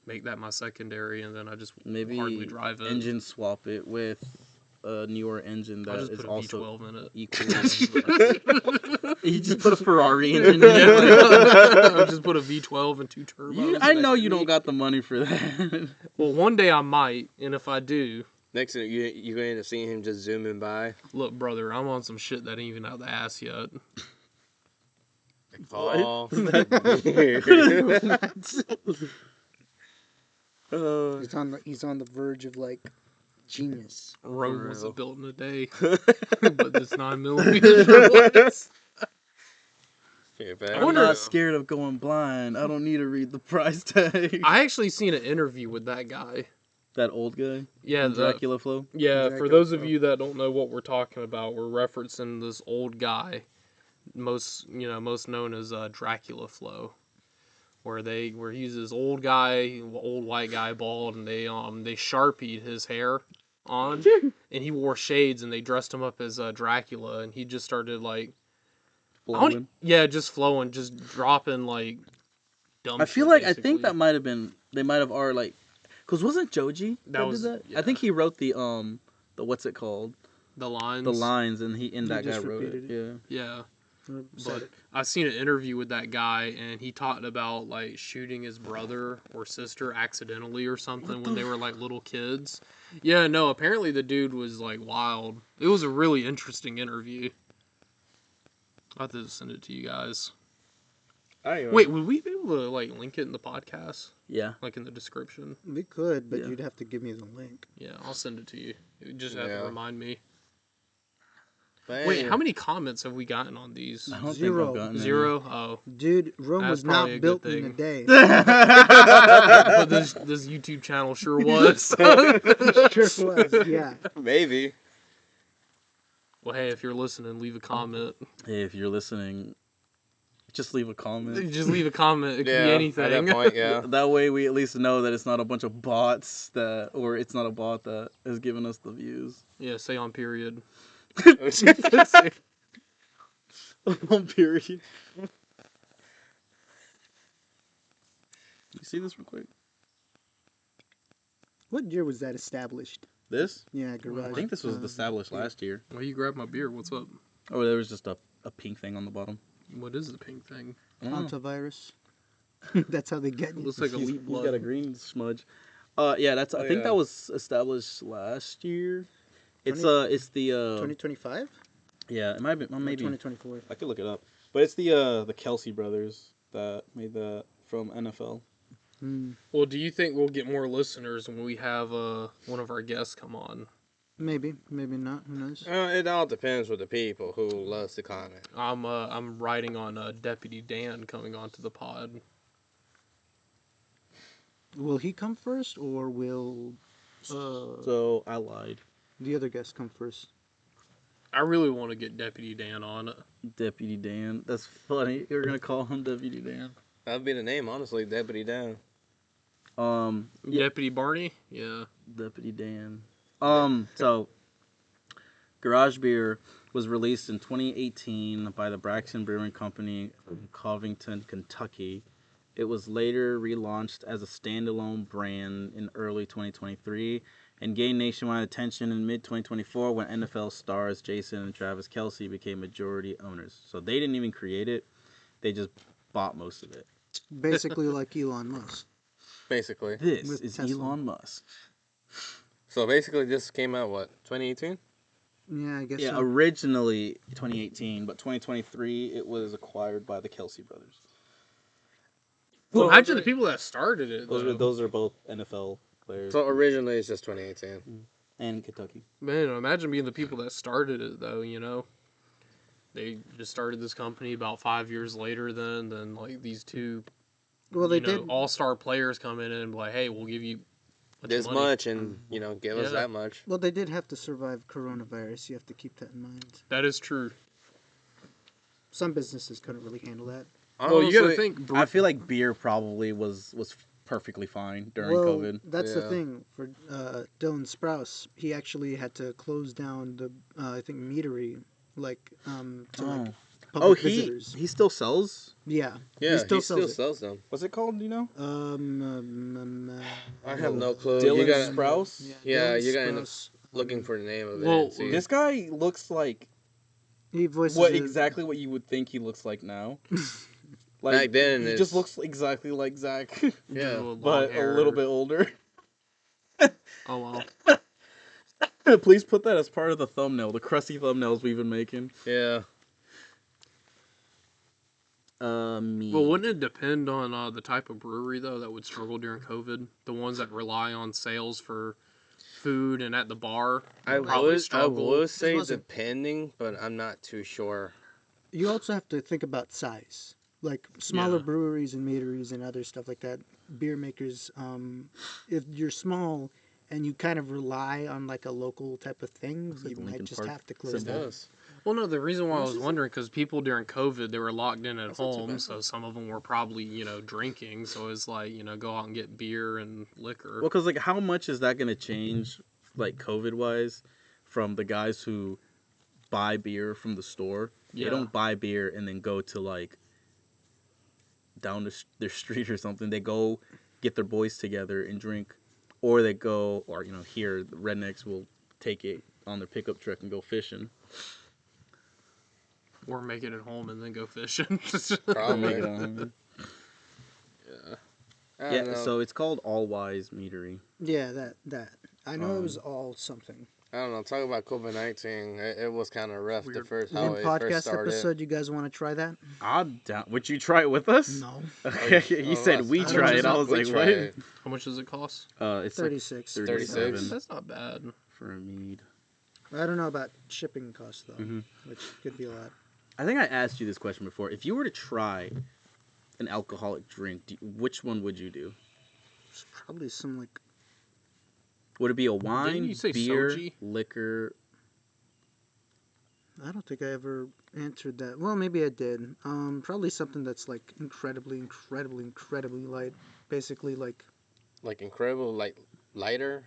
make that my secondary, and then I just Maybe hardly drive it. engine swap it with a newer engine I'll that just is put a also V12 in it. equal. You just put a Ferrari engine. I'll just put a V12 and 2 turbos. I know you don't got the money for that. Well, one day I might, and if I do, next thing you're going to end up seeing him just zooming by. look, brother, I'm on some shit that ain't even out the ass yet. Oh. He's on the verge of like genius. Rome wasn't real. built in a day, but this 9mm sure was. Yeah, but I'm not scared of going blind. I don't need to read the price tag. I actually seen an interview with that guy. That old guy. Yeah, From Dracula Flow. Yeah, for Dracula those of Flow. you that don't know what we're talking about, we're referencing this old guy, most known as Dracula Flow, where he's this old guy, old white guy, bald, and they sharpied his hair on, and he wore shades, and they dressed him up as Dracula, and he just started like, Blowing. just flowing, just dropping like dumb. I feel shit, like I basically. think that might have been they might have already like, cause wasn't Joji that was- did that? yeah. I think he wrote the what's it called? the lines. The lines, and that guy just wrote it. repeated Yeah. Yeah. Said But it. I seen an interview with that guy, and he talked about like shooting his brother or sister accidentally or something when they were like little kids. Yeah, no, apparently the dude was like wild. It was a really interesting interview. I'll have to send it to you guys. Wait, would we be able to like link it in the podcast, Yeah. like in the description? We could, but Yeah. you'd have to give me the link. Yeah, I'll send it to you. You just have to Yeah. remind me. But Wait, anyway, how many comments have we gotten on these? I don't Zero. think I've gotten any. 0? Oh. Dude, Rome That's was probably a not good built in a thing. day. But this YouTube channel sure was. Sure was, yeah. maybe. Well, hey, if you're listening, leave a comment. Hey, if you're listening, just leave a comment. Just leave a comment. It could Yeah, be at anything. that point, yeah. That way we at least know that it's not a bunch of bots or it's not a bot that is giving us the views. Yeah, say on period. On period. You see this real quick? What year was that established? This? Yeah, garage. I think this was established last year. Well, you grabbed my beer. What's up? Oh, there was just a pink thing on the bottom. What is the pink thing? I don't know. Hantavirus. That's how they get you. Looks like He's- elite he's blood. got a green smudge. Yeah, I think yeah. that was established last year. It's 2025? yeah, it might be, well, Or maybe 2024? I could look it up, but it's the Kelsey brothers that made that from NFL. Hmm. Well, do you think we'll get more listeners when we have one of our guests come on? Maybe, maybe not. Who knows? It all depends with the people who loves to comment. I'm riding on Deputy Dan coming onto the pod. Will he come first, or will So I lied. the other guest come first? I really want to get Deputy Dan on it. Deputy Dan. That's funny. You're gonna call him Deputy Dan. That'd be the name, honestly, Deputy Dan. Yeah, Deputy Barney? Yeah. Deputy Dan. So Garage Beer was released in 2018 by the Braxton Brewing Company in Covington, Kentucky. It was later relaunched as a standalone brand in early 2023 and gained nationwide attention in mid-2024 when NFL stars Jason and Travis Kelce became majority owners. So they didn't even create it. They just bought most of it. Basically, like Elon Musk. Basically. This With is Tesla. Elon Musk. So basically, this came out, what, 2018? Yeah, I guess Yeah, so. originally 2018, but 2023 it was acquired by the Kelce brothers. Well, imagine the people that started it. Those are both NFL players So originally, it's just 2018. and Kentucky. Man, imagine being the people that started it, though, you know? They just started this company about 5 years later then like these two Well, they did. all-star players come in and be like, hey, we'll give you This money. much, and, give us Yeah. that much. Well, they did have to survive coronavirus. You have to keep that in mind. That is true. Some businesses couldn't really handle that. Well, you got to Honestly, think. I feel like beer probably was perfectly fine during well, COVID. that's the Yeah. thing for Dylan Sprouse. He actually had to close down the I think meadery, to like public visitors. He still sells. Yeah, Yeah, still sells it. sells them. What's it called? Do you know? I have no clue. Dylan You gotta, Sprouse. Yeah, Dylan you gotta end up Sprouse. looking for the name of it. Well, and see. This guy looks like He voices exactly what you would think he looks like now. Back then, he it's- just looks exactly like Zach, Yeah, Long but hair. a little bit older. Oh, well. Please put that as part of the thumbnail, the crusty thumbnails we've been making. yeah. Me. Well, wouldn't it depend on the type of brewery, though, that would struggle during COVID? The ones that rely on sales for food and at the bar I probably would struggle. say wasn't- depending, but I'm not too sure. You also have to think about size. Like smaller Yeah. breweries and meaderies and other stuff like that, beer makers. If you're small and you kind of rely on like a local type of thing, Looks like you the might Linkin just Park have to close It symbol. down. does. Well, no, the reason why I was wondering, because people during COVID, they were locked in at That's not too home, bad. so some of them were probably, drinking. So it's like, go out and get beer and liquor. Well, because like, how much is that going to change, like COVID wise, from the guys who buy beer from the store? Yeah. They don't buy beer and then go to like down their street or something. They go get their boys together and drink, or they go, or here the rednecks will take it on their pickup truck and go fishing. Or make it at home and then go fishing. Or Probably. make it on. Yeah. I don't Yeah, know. so it's called All Wise Meadery. Yeah, that. I know it was Um, all something. I don't know. Talk about COVID-19. It was kind of rough the Weird. first In how it first podcast started. episode, you guys want to try that? I'm down. Would you try it with us? No, Okay, you said that's- we how much try is it. I it? was We like, tried what? it. How much does it cost? It's like 36. 36. That's not bad. for a mead. I don't know about shipping costs though, Mhm. which could be a lot. I think I asked you this question before. If you were to try an alcoholic drink, which one would you do? It's probably some like Would it be a wine, you say beer, soji? liquor? I don't think I ever answered that. Well, maybe I did. Probably something that's like incredibly light. Basically, like Like incredible, like lighter.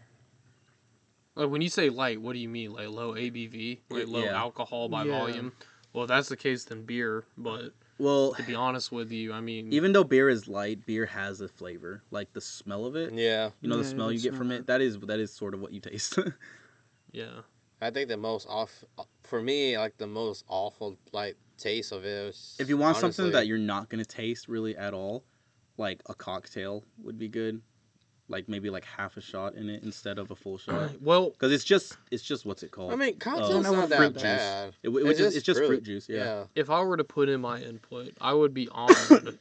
Like when you say light, what do you mean? Like low ABV, like low Yeah. alcohol by Yeah. volume? Well, if that's the case, then beer. But Well, to be honest with you, I mean, even though beer is light, beer has a flavor. Like the smell of it. Yeah. You know the Yeah, smell you you can get from smell it. That is sort of what you taste. yeah. I think the most for me, like the most awful like taste of it was. If you want something honestly, that you're not gonna taste really at all, like a cocktail would be good. like maybe like half a shot in it instead of a full shot. Well, Because it's just what's it called? I mean, I cocktail's know not what that fruit bad. It's just fruit juice. Yeah. if I were to put in my input, I would be honored.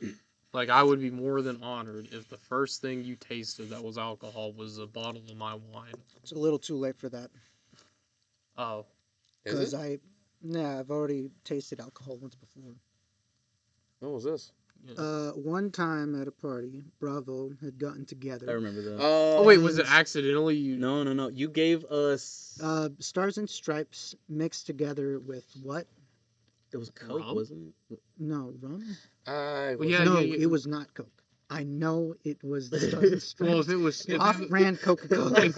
Like, I would be more than honored if the first thing you tasted that was alcohol was a bottle of my wine. It's a little too late for that. Oh, Is Because it? I've already tasted alcohol once before. What was this? yeah. One time at a party, Bravo had gotten I together. remember that. Oh wait, was it accidentally you? No. You gave us. Stars and Stripes mixed together with what? It was Coke, Rum? wasn't it? No, rum? I Well, yeah, no, yeah. it was not Coke. I know it was the Stars and Stripes. Well, if it was Off-brand Coca-Cola.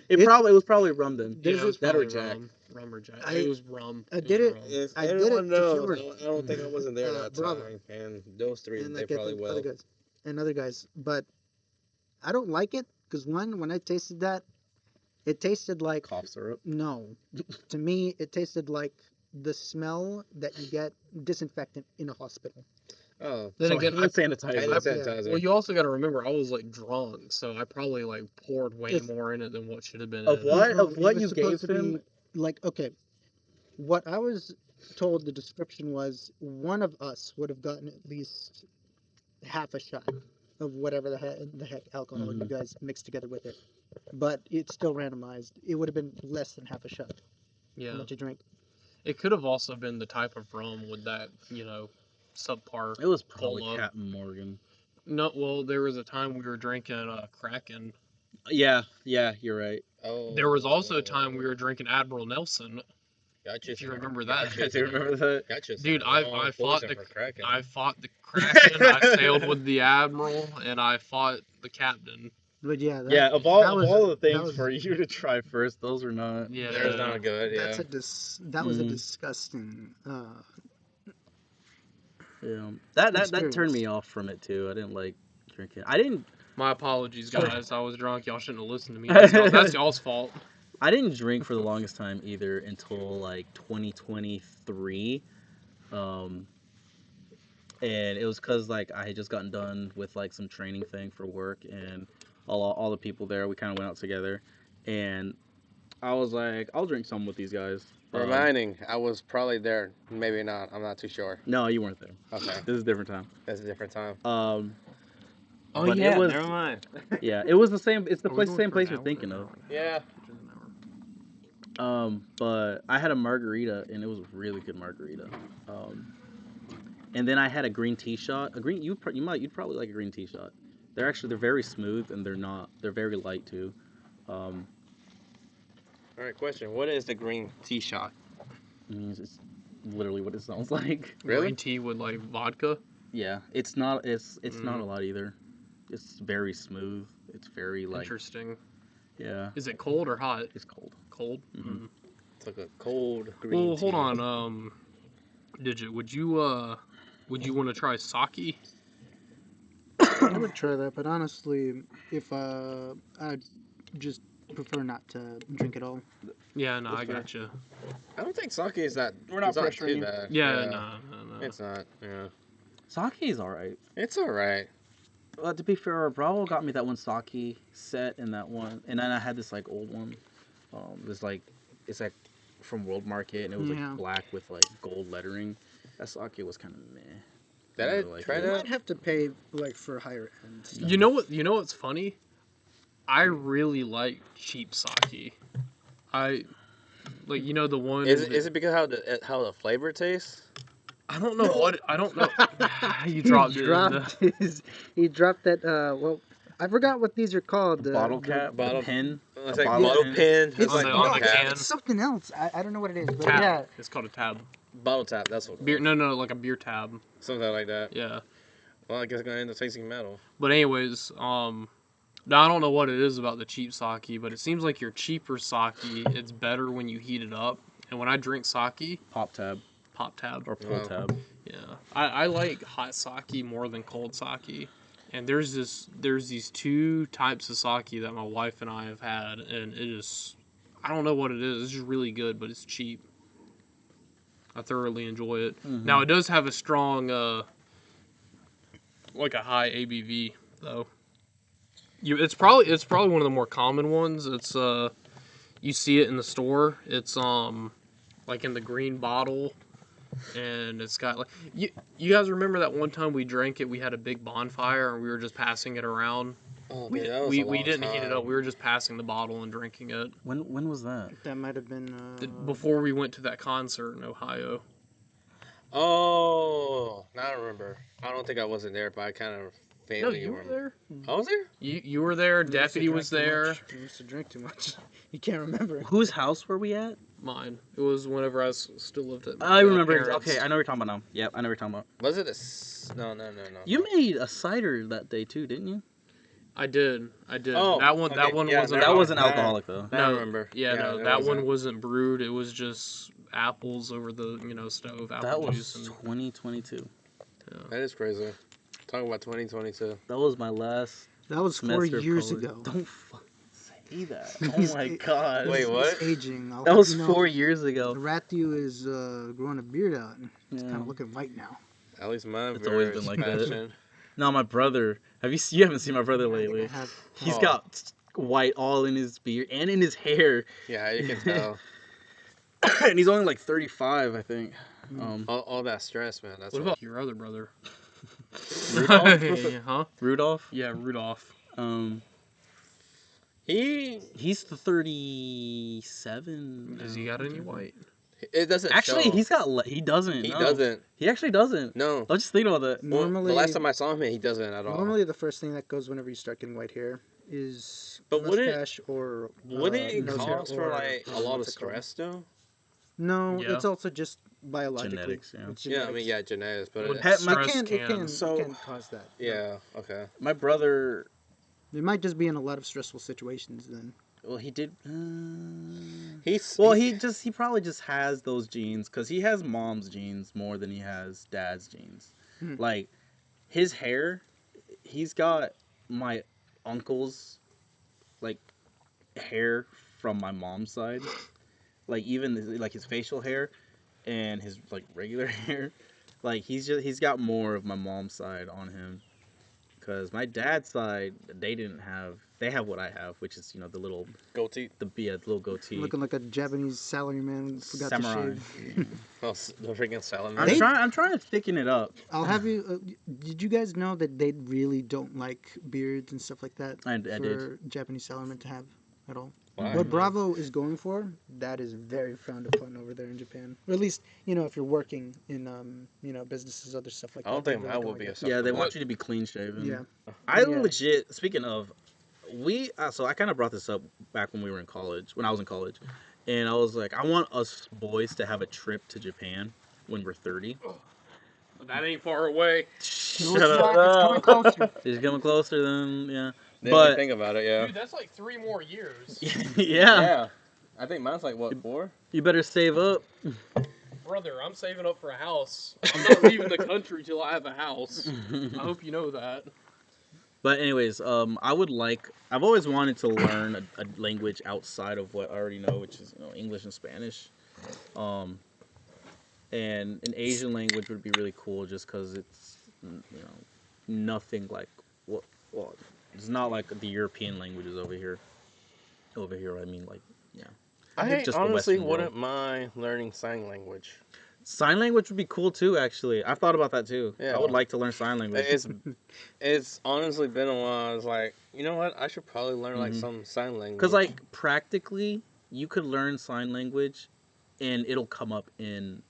It was probably rum then. Yeah, it was that or probably Jack. rum or Jack. I- It was rum. I It did was it- rum. If I did anyone it knows, tequila. I don't think I wasn't there that Bravo. time. And those three, and they like probably will. other guys. But I don't like it because when I tasted that, it tasted like Cough syrup. no. To me, it tasted like the smell that you get disinfectant in a hospital. Oh, Then So again, hand sanitizer. hand I- sanitizer. well, you also got to remember I was like drunk, so I probably like poured way It's- more in it than what should have been. Of in it. what? No, Of what it was you supposed gave to him? be like okay. What I was told the description was one of us would have gotten at least half a shot of whatever the heck alcohol you guys mixed together with it. But it's still randomized. It would have been less than half a shot. How Yeah, much you drink? it could have also been the type of rum with that, subpar. It was probably Cola. Captain Morgan. No, well, there was a time we were drinking Kraken. Yeah, you're right. Oh. There was also a time we were drinking Admiral Nelson. Gotcha. If you remember that. I do remember that. Gotcha. Dude, I fought the Kraken. I fought the Kraken. I sailed with the Admiral, and I fought the Captain. But yeah, Yeah, of all that was- all the that things was- for you to try first, those are not. Yeah, There's not good. Yeah. that was a Mhm. disgusting. Yeah, that turned Experience. me off from it too. I didn't like drinking. I didn't My apologies, guys. I was drunk. Y'all shouldn't have listened to me. That's y'all's fault. I didn't drink for the longest time either until like 2023. And it was because like I had just gotten done with like some training thing for work, and all the people there, we kind of went out together, and I was like, I'll drink some with these guys. Reminding, I was probably there. Maybe not. I'm not too sure. No, you weren't there. Okay. This is a different time. That's a different time. Oh But yeah, it was- Never mind. Yeah, it was the same. It's the Are we place, going same for an place you're hour thinking or an of. hour? Yeah. But I had a margarita, and it was a really good margarita. And then I had a green tea shot. You'd probably like a green tea shot. They're very smooth, and they're very light too. All right. Question: what is the green tea shot? It's literally what it sounds like. Really? Green tea with like vodka. Yeah, it's not not a lot either. It's very smooth. It's very like Interesting. yeah. Is it cold or hot? It's cold. Cold. Mhm. It's like a cold green Well, tea. hold on. Digit, would you want to try sake? I would try that, but honestly, if I'd just prefer not to drink at all. Yeah, no, That's I fair. gotcha. I don't think sake is that. We're not it's not pressuring too you. bad. Yeah, no. It's not. Yeah. Sake is all right. It's all right. To be fair, Bravo got me that one sake set and that one, and then I had this like old one. It's like from World Market, and it was Yeah. like black with like gold lettering. That sake was kind of meh. Did I really like try it. You that? might have to pay like for higher end stuff. You know what? You know what's funny? I really like cheap sake. I like the one. Is it because how the flavor tastes? I don't know what I don't know. You dropped it. He dropped that. Well, I forgot what these are called. Bottle cap, bottle- pen. It's A like bottle bottle pen. pin. It's, On like the- no, on the it's- can. it's something else. I don't know what it is, but Tab. yeah. It's called a tab. Bottle tap. That's what. Beer. No, like a beer tab. Something like that. Yeah. Well, I guess I'm gonna end up tasting metal. But anyways, now I don't know what it is about the cheap sake, but it seems like your cheaper sake, it's better when you heat it up. And when I drink sake, Pop tab pop tab. or pull Wow. tab. Yeah, I like hot sake more than cold sake. And there's these two types of sake that my wife and I have had, and it is, I don't know what it is. It's just really good, but it's cheap. I thoroughly enjoy it. Mhm. Now it does have a strong, like a high ABV. though. It's probably one of the more common ones. It's you see it in the store. It's like in the green bottle, and it's got like you guys remember that one time we drank it? We had a big bonfire and we were just passing it around. Oh, We dude, that was we, a we long didn't heat it up. time. We were just passing the bottle and drinking it When was that? That might have been before we went to that concert in Ohio. Oh, now I remember. I don't think I wasn't there, but I kind of No, vaguely you were remember. there. I was there? You were there. You must have Deputy drank was too there. much. You must have drank too much. You can't remember. Whose house were we at? Mine. It was whenever I still lived at. I remember. parents'. Okay, I know what you're talking about now. Yep, I know what you're talking about. Was it No. You made a cider that day too, didn't you? I did. Oh, that one. okay, That one yeah, wasn't. That no, wasn't that- alcoholic though. I No, remember. Yeah, no, there that wasn't. one wasn't brewed. It was just apples over the stove. Apple That juice was and 2022. That is crazy. Talking about 2022. That was my last That was 4 semester of years college. ago. Don't fucking say that. He's- Oh my god. Wait, what? It's aging. That was 4 years ago. Ratthew is growing a beard out. It's Yeah. kind of looking white now. At least mine. It's always been like that. passion. No, my brother. You haven't seen my brother I think I lately. have. He's Oh. got white all in his beard and in his hair, Yeah, you can tell. and he's only like 35, I think. All that stress, man. That's What about your other brother? Rudolph? Huh? Rudolph. Yeah, Rudolph. He's the 37. Has he got any white? It doesn't Actually, show. he doesn't. He no. doesn't. He actually doesn't. No. I was just thinking about that. Well, Normally, the last time I saw him, he doesn't at all. normally the first thing that goes whenever you start getting white hair is But would it- mustache or Wouldn't it nose hair cause for or, like a lot of what's it called? stress though? No, Yeah. it's also just biologically. Genetics, yeah. It's Yeah, I mean, genetics. yeah, genetics, but Would it, Pet- my- It stress can, can. it can, So- it can cause that. yeah, okay. My brother. It might just be in a lot of stressful situations then. Well, he did. He's Well, he probably just has those genes because he has mom's genes more than he has dad's genes. Hmm. Like his hair, he's got my uncle's like hair from my mom's side. Like even like his facial hair and his like regular hair. Like he's got more of my mom's side on him. Cause my dad's side, they have what I have, which is the little goatee. the little goatee. Looking like a Japanese salaryman who forgot Samurai. to shave. Oh, the freaking salad. I'm They- trying to thicken it up. I'll have you. Did you guys know that they really don't like beards and stuff like that I for did. Japanese salarymen to have at all? Why? What Bravo is going for, that is very frowned upon over there in Japan. Or at least, if you're working in, businesses, other stuff like that. I don't they think really mine don't would like be it. acceptable. Yeah, they want you to be clean shaven. Yeah. I Yeah. legit. Speaking of, so I kind of brought this up back when we were in college, when I was in college, and I was like, I want us boys to have a trip to Japan when we're 30. That ain't far away. No, it's not. It's coming closer. It's coming closer than yeah. Then But- you think about it, yeah. Dude, that's like 3 more years. Yeah. I think mine's like what 4? You better save up. Brother, I'm saving up for a house. I'm not leaving the country till I have a house. I hope you know that. But anyways, I've always wanted to learn a language outside of what I already know, which is English and Spanish. And an Asian language would be really cool, just because it's nothing like well, it's not like the European languages over here. Over here, I mean, like I just the honestly Western wouldn't mind learning sign language. sign language would be cool too. Actually, I've thought about that too. Yeah. I would like to learn sign language. It's honestly been a while. I was like, you know what? I should probably learn like Mhm. some sign language. Because like practically, you could learn sign language, and it'll come up in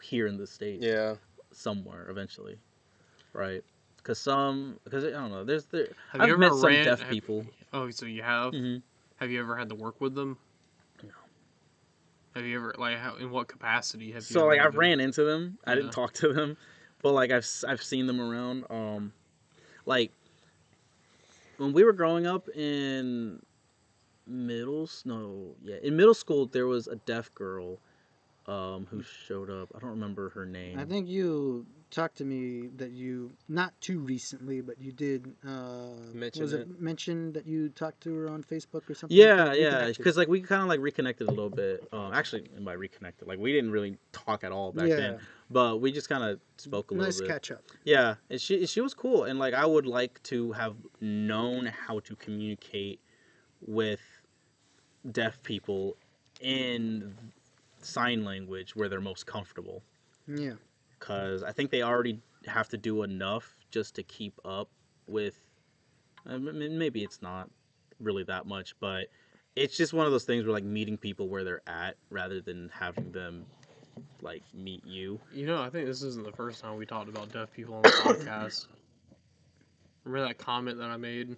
here in the States. yeah, Somewhere eventually, right? Because I don't know. Have I've you met ever some ran? deaf people. Oh, so you have? Hmm. Have you ever had to work with them? No. Have you ever in what capacity have you? So ever like had I've to- ran into them. I Yeah. didn't talk to them, but like I've seen them around. Like when we were growing up in in middle school there was a deaf girl who showed up. I don't remember her name. I think you talked to me that you, not too recently, but you did, Mention was it it. mentioned that you talked to her on Facebook or something? Yeah, like yeah, that? because like we kind of like reconnected a little bit. Actually, by reconnected, like we didn't really talk at all back then. but we just kind of spoke a little Nice bit. catch up. Yeah, and she was cool, and like I would like to have known how to communicate with deaf people in sign language where they're most comfortable, Yeah. because I think they already have to do enough just to keep up with. Maybe it's not really that much, but it's just one of those things where like meeting people where they're at rather than having them like meet you. You know, I think this isn't the first time we talked about deaf people on the podcast. Remember that comment that I made?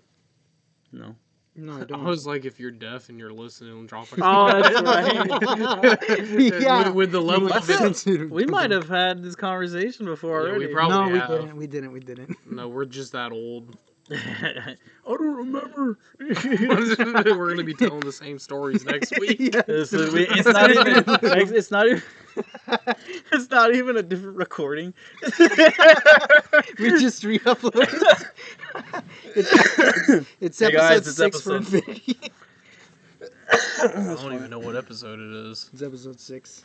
No. No, I I don't. was like, if you're deaf and you're listening, drop a Oh, comment. that's right. Yeah. With the level of it. Sensitive. We might have had this conversation before Yeah, we already. probably No, we have. didn't. We didn't. No, we're just that old. I don't remember. We're gonna be telling the same stories next week. Yeah. It's not even. It's not even. It's not even a different recording. We just re-uploaded. It's Hey episode guys, it's 6 for episode- Infinity. I don't even know what episode it is. It's episode 6.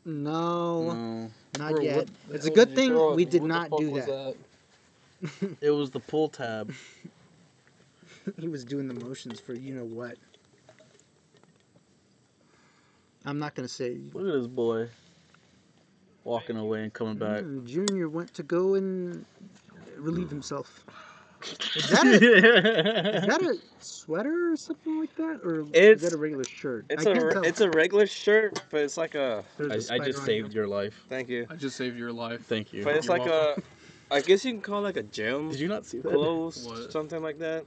No, No, not Bro, yet. what the It's a hell good did you thing throw at we me? did What the not fuck do was that. it was the pull tab. He was doing the motions for you know what. I'm not gonna say. Look at this boy walking away and coming back. Junior went to go and relieve himself. Is that a sweater or something like that, or is It's- that a regular shirt? It's I can't tell. it's a regular shirt, but it's like a. There's a I spider just on saved here. your life. Thank you. I just saved your life. Thank you. But it's You're like welcome. I guess you can call it like a gym Did you not see that? clothes, What? something like that.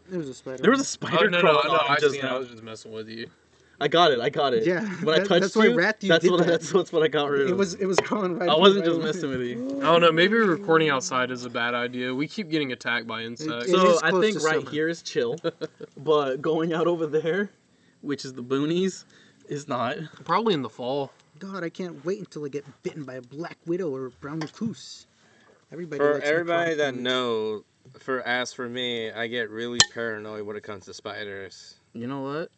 There was a spider. There was a Oh, spider no, crawling no, on I just seen it. I now. was just messing with you. I got it. Yeah, When I that- touched that's why you, Rathu that's did what that. that's what I got rid of. It was crawling right. I wasn't right just away. messing with you. I don't know. Maybe recording outside is a bad idea. We keep getting attacked by insects. It So is I close think to right summer. here is chill, but going out over there, which is the boonies, is not. Probably in the fall. God, I can't wait until I get bitten by a black widow or a brown recluse. Everybody For likes everybody necrotic that movies. knows, for me, I get really paranoid when it comes to spiders, You know what?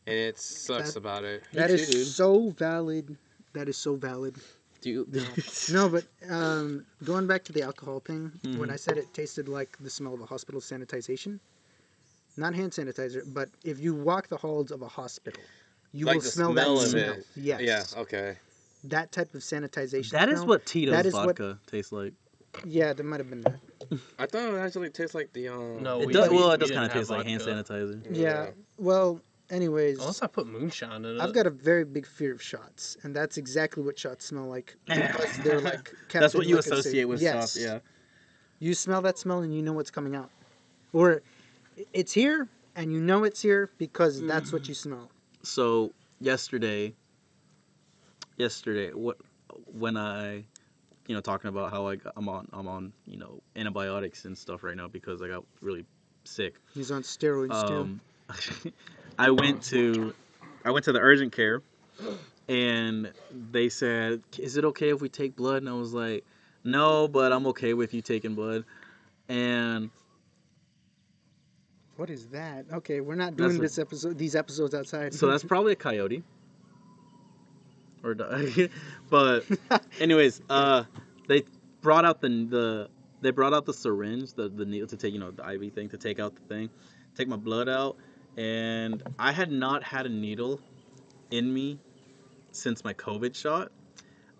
and it sucks That- about it. That Me is too, dude. so valid. That is so valid. Do you? No, but going back to the alcohol thing, when Mhm. I said it tasted like the smell of a hospital sanitization, not hand sanitizer, but if you walk the halls of a hospital, you Like will the smell smell that of smell. it. Yes. Yeah. Okay. That type of sanitization. That is smell, what Tito's that is what- vodka tastes like. Yeah, there might have been that. I thought it actually tastes like the No, It we- does. Well, it we does didn't kind of have taste like hand vodka. sanitizer. Yeah. Well, anyways, Unless I put moonshine in it. I've got a very big fear of shots, and that's exactly what shots smell like. Because they're like That's what Captain you Lick and associate say- with yes. shots. Yeah. You smell that smell and you know what's coming out. Or it's here and you know it's here because that's what you smell. So yesterday, what when I, talking about how I'm on antibiotics and stuff right now because I got really sick. He's on steroids too. I went to the urgent care, and they said, "Is it okay if we take blood?" And I was like, "No, but I'm okay with you taking blood." And What is that? Okay, we're not doing these episodes outside. so that's probably a coyote. Or but anyways, they brought out the syringe, the needle to take, the IV thing to take out the thing, take my blood out, and I had not had a needle in me since my COVID shot.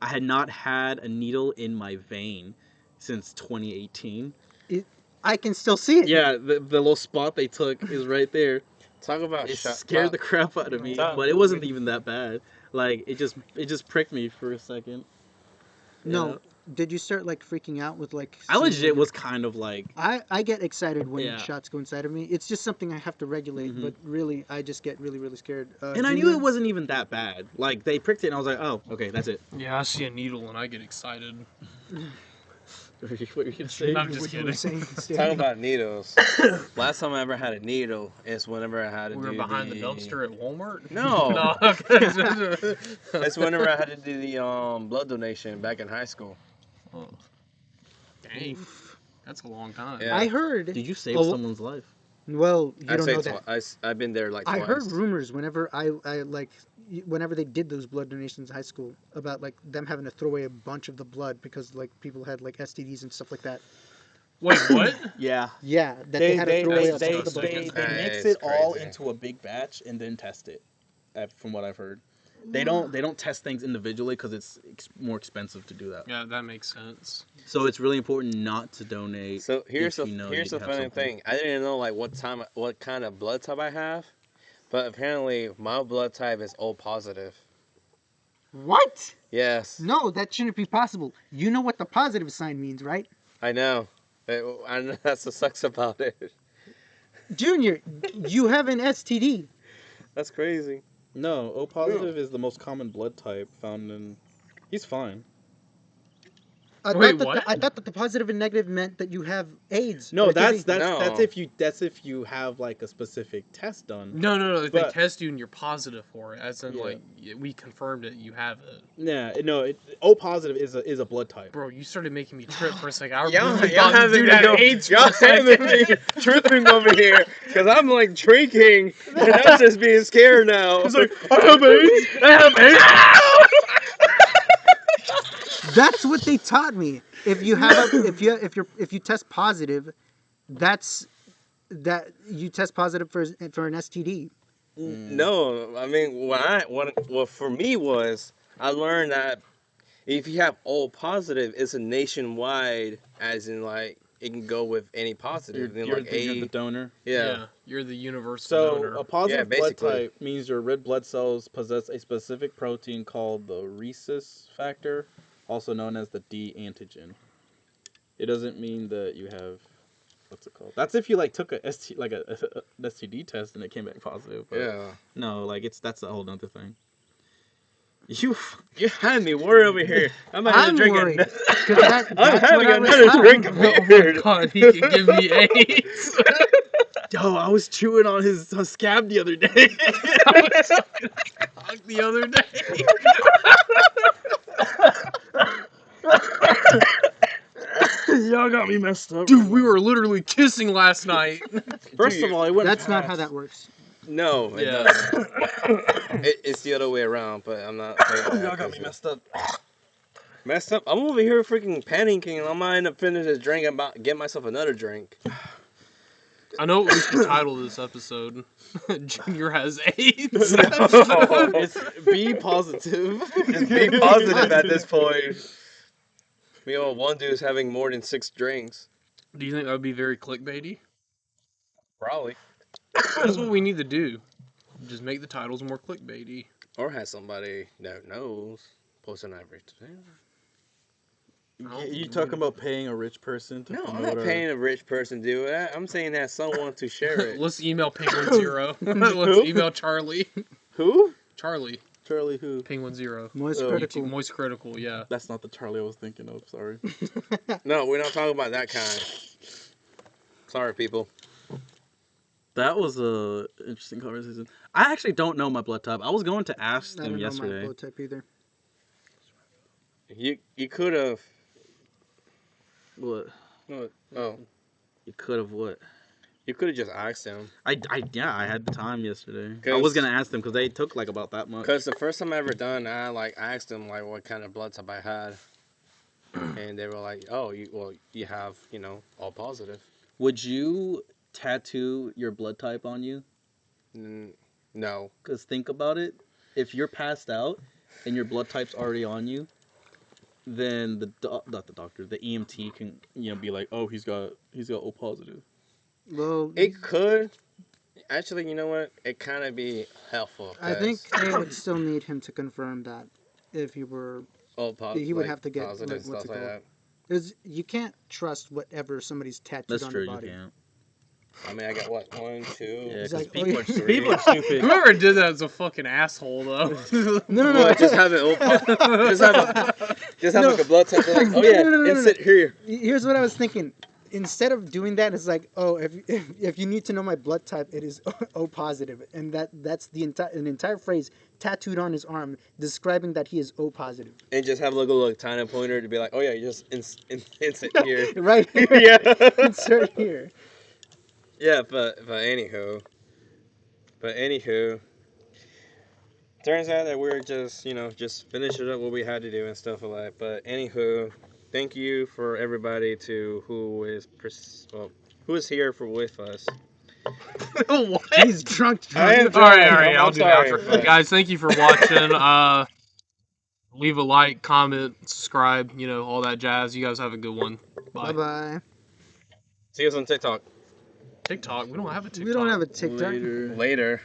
I had not had a needle in my vein since 2018. I can still see it. Yeah, the little spot they took is right there. Talk about It shot. scared the crap out of me, Stop. but it wasn't even that bad. Like it just pricked me for a second. No. Yeah. Did you start like freaking out with like? I legit was kind of like, I get excited when Yeah. shots go inside of me. It's just something I have to regulate, Mhm. but really I just get really really scared. and I knew it wasn't even that bad. Like they pricked it, and I was like, oh, okay, that's it. Yeah, I see a needle and I get excited. What were you gonna say? I'm just What you were kidding. saying, Talk about needles. Last time I ever had a needle is whenever I had to We do were behind the dumpster at Walmart. No. No. Okay. It's whenever I had to do the blood donation back in high school. Oh. Dang, that's a long time. Yeah. I heard. Did you save Oh, someone's life? Well, you I don't say know that. I've been there like I twice. heard rumors whenever I like whenever they did those blood donations in high school, about like them having to throw away a bunch of the blood because like people had like STDs and stuff like that. Wait, what? Yeah. Yeah, that they They had to they throw they away That's a they, bunch of the blood. they, disgusting. they That mix is it all crazy. into a big batch and then test it. From what I've heard, they don't test things individually because it's more expensive to do that. Yeah, that makes sense. So it's really important not to donate. So here's if the you know here's you the have funny something. thing. I didn't know like what kind of blood type I have, but apparently my blood type is O positive. What? Yes, No, that shouldn't be possible. You know what the positive sign means, right? I know. I know that's the sucks about it. Junior, you have an STD. That's crazy. No, O positive is the most common blood type found in. He's fine. Wait, what? I thought that the positive and negative meant that you have AIDS. No, or it could that's be- No. if you have like a specific test done. No. If they But- test you and you're positive for it, as in Yeah. like we confirmed it, you have it. Yeah, no, O positive is a blood type. Bro, you started making me trip for a second. I Y'all, really y'all thought the having dude me had go, AIDS y'all for a having second. me tripping over here because I'm like drinking and I'm just being scared now. He's like, I have AIDS. I have AIDS. That's what they taught me. If you have a, if you test positive, that you test positive for an STD. No, I mean what for me was I learned that if you have O positive, it's a nationwide, as in like it can go with any positive. You're, Then, like you're the A, donor. yeah. You're the universal So donor. a positive Yeah, blood basically. type means your red blood cells possess a specific protein called the rhesus factor, also known as the D antigen. It doesn't mean that you have what's it called? That's if you like took a an STD test and it came back positive. But Yeah. no, like that's a whole other thing. You You had me worried over here. I'm not I'm even worried drinking. 'cause that's I'm having what I was another taught. drink of Oh my beer. god, he can give me AIDS. Yo, I was chewing on his scab the other day. I was fucked the other day. Y'all got me messed up. Dude, we were literally kissing last night. First of all, it went. That's not how that works. No, it Yeah. doesn't. It's the other way around, but I'm not saying that. Y'all got me 'cause messed up. messed up. I'm over here freaking panicking, and I might end up finishing this drink and about get myself another drink. I know what we should title this episode. Junior has AIDS. It's B positive. Just be positive at this point. You know, one dude's having more than 6 drinks. Do you think that would be very clickbaity? Probably. That's what we need to do. Just make the titles more clickbaity. Or has somebody that knows post an average. You talking about paying a rich person to No, I'm promote not paying a rich person to do that. I'm saying that someone to share it. Let's email Penguin Zero. Let's email Charlie. Who? Charlie. Charlie who? Penguin Zero. Moist Oh, critical. Moist Critical, yeah. That's not the Charlie I was thinking of. Sorry. No, we're not talking about that kind. Sorry, people. That was a interesting conversation. I actually don't know my blood type. I was going to ask I them don't know my yesterday. blood type either. You could have. What? Oh, You could have what? you could have just asked him. I had the time yesterday. I 'Cause- was gonna ask them because they took like about that much. Because the first time I ever done, I asked them like what kind of blood type I had, and they were like, "Oh, you have all positive." Would you tattoo your blood type on you? No. Because think about it. If you're passed out and your blood type's already on you, then not the doctor, the EMT can be like, oh, he's got O positive. Well, It could. Actually, you know what? It kind of be helpful. I think 'cause- they would still need him to confirm that if he were. He would have to get, positive like, and what's stuff it like called? that. Because you can't trust whatever somebody's tattooed That's on true. their You body. can't. I mean, I got what 1, 2. Yeah, It's 'cause like, oh, people, yeah. are, people are stupid. Whoever did that is a fucking asshole, though. No. Well, just have it. Just have No. like a blood test. Like, oh yeah, No. and sit here. Here's what I was thinking. Instead of doing that, it's like, oh, if you need to know my blood type, it is O positive, and that's the entire phrase tattooed on his arm describing that he is O positive. And just have like a little tiny pointer to be like, oh yeah, you just insert here. Right here. Yeah. Insert here. Yeah, but anywho, turns out that we're just, just finishing up what we had to do and stuff like that. But anywho, thank you for everybody who is here with us. What? He's drunk. I am All right, I'm I'll do sorry, the outro. but- Guys, thank you for watching. Leave a like, comment, subscribe, all that jazz. You guys have a good one. Bye bye. See us on TikTok. TikTok. We don't have a TikTok. We don't have a TikTok. Later. Later.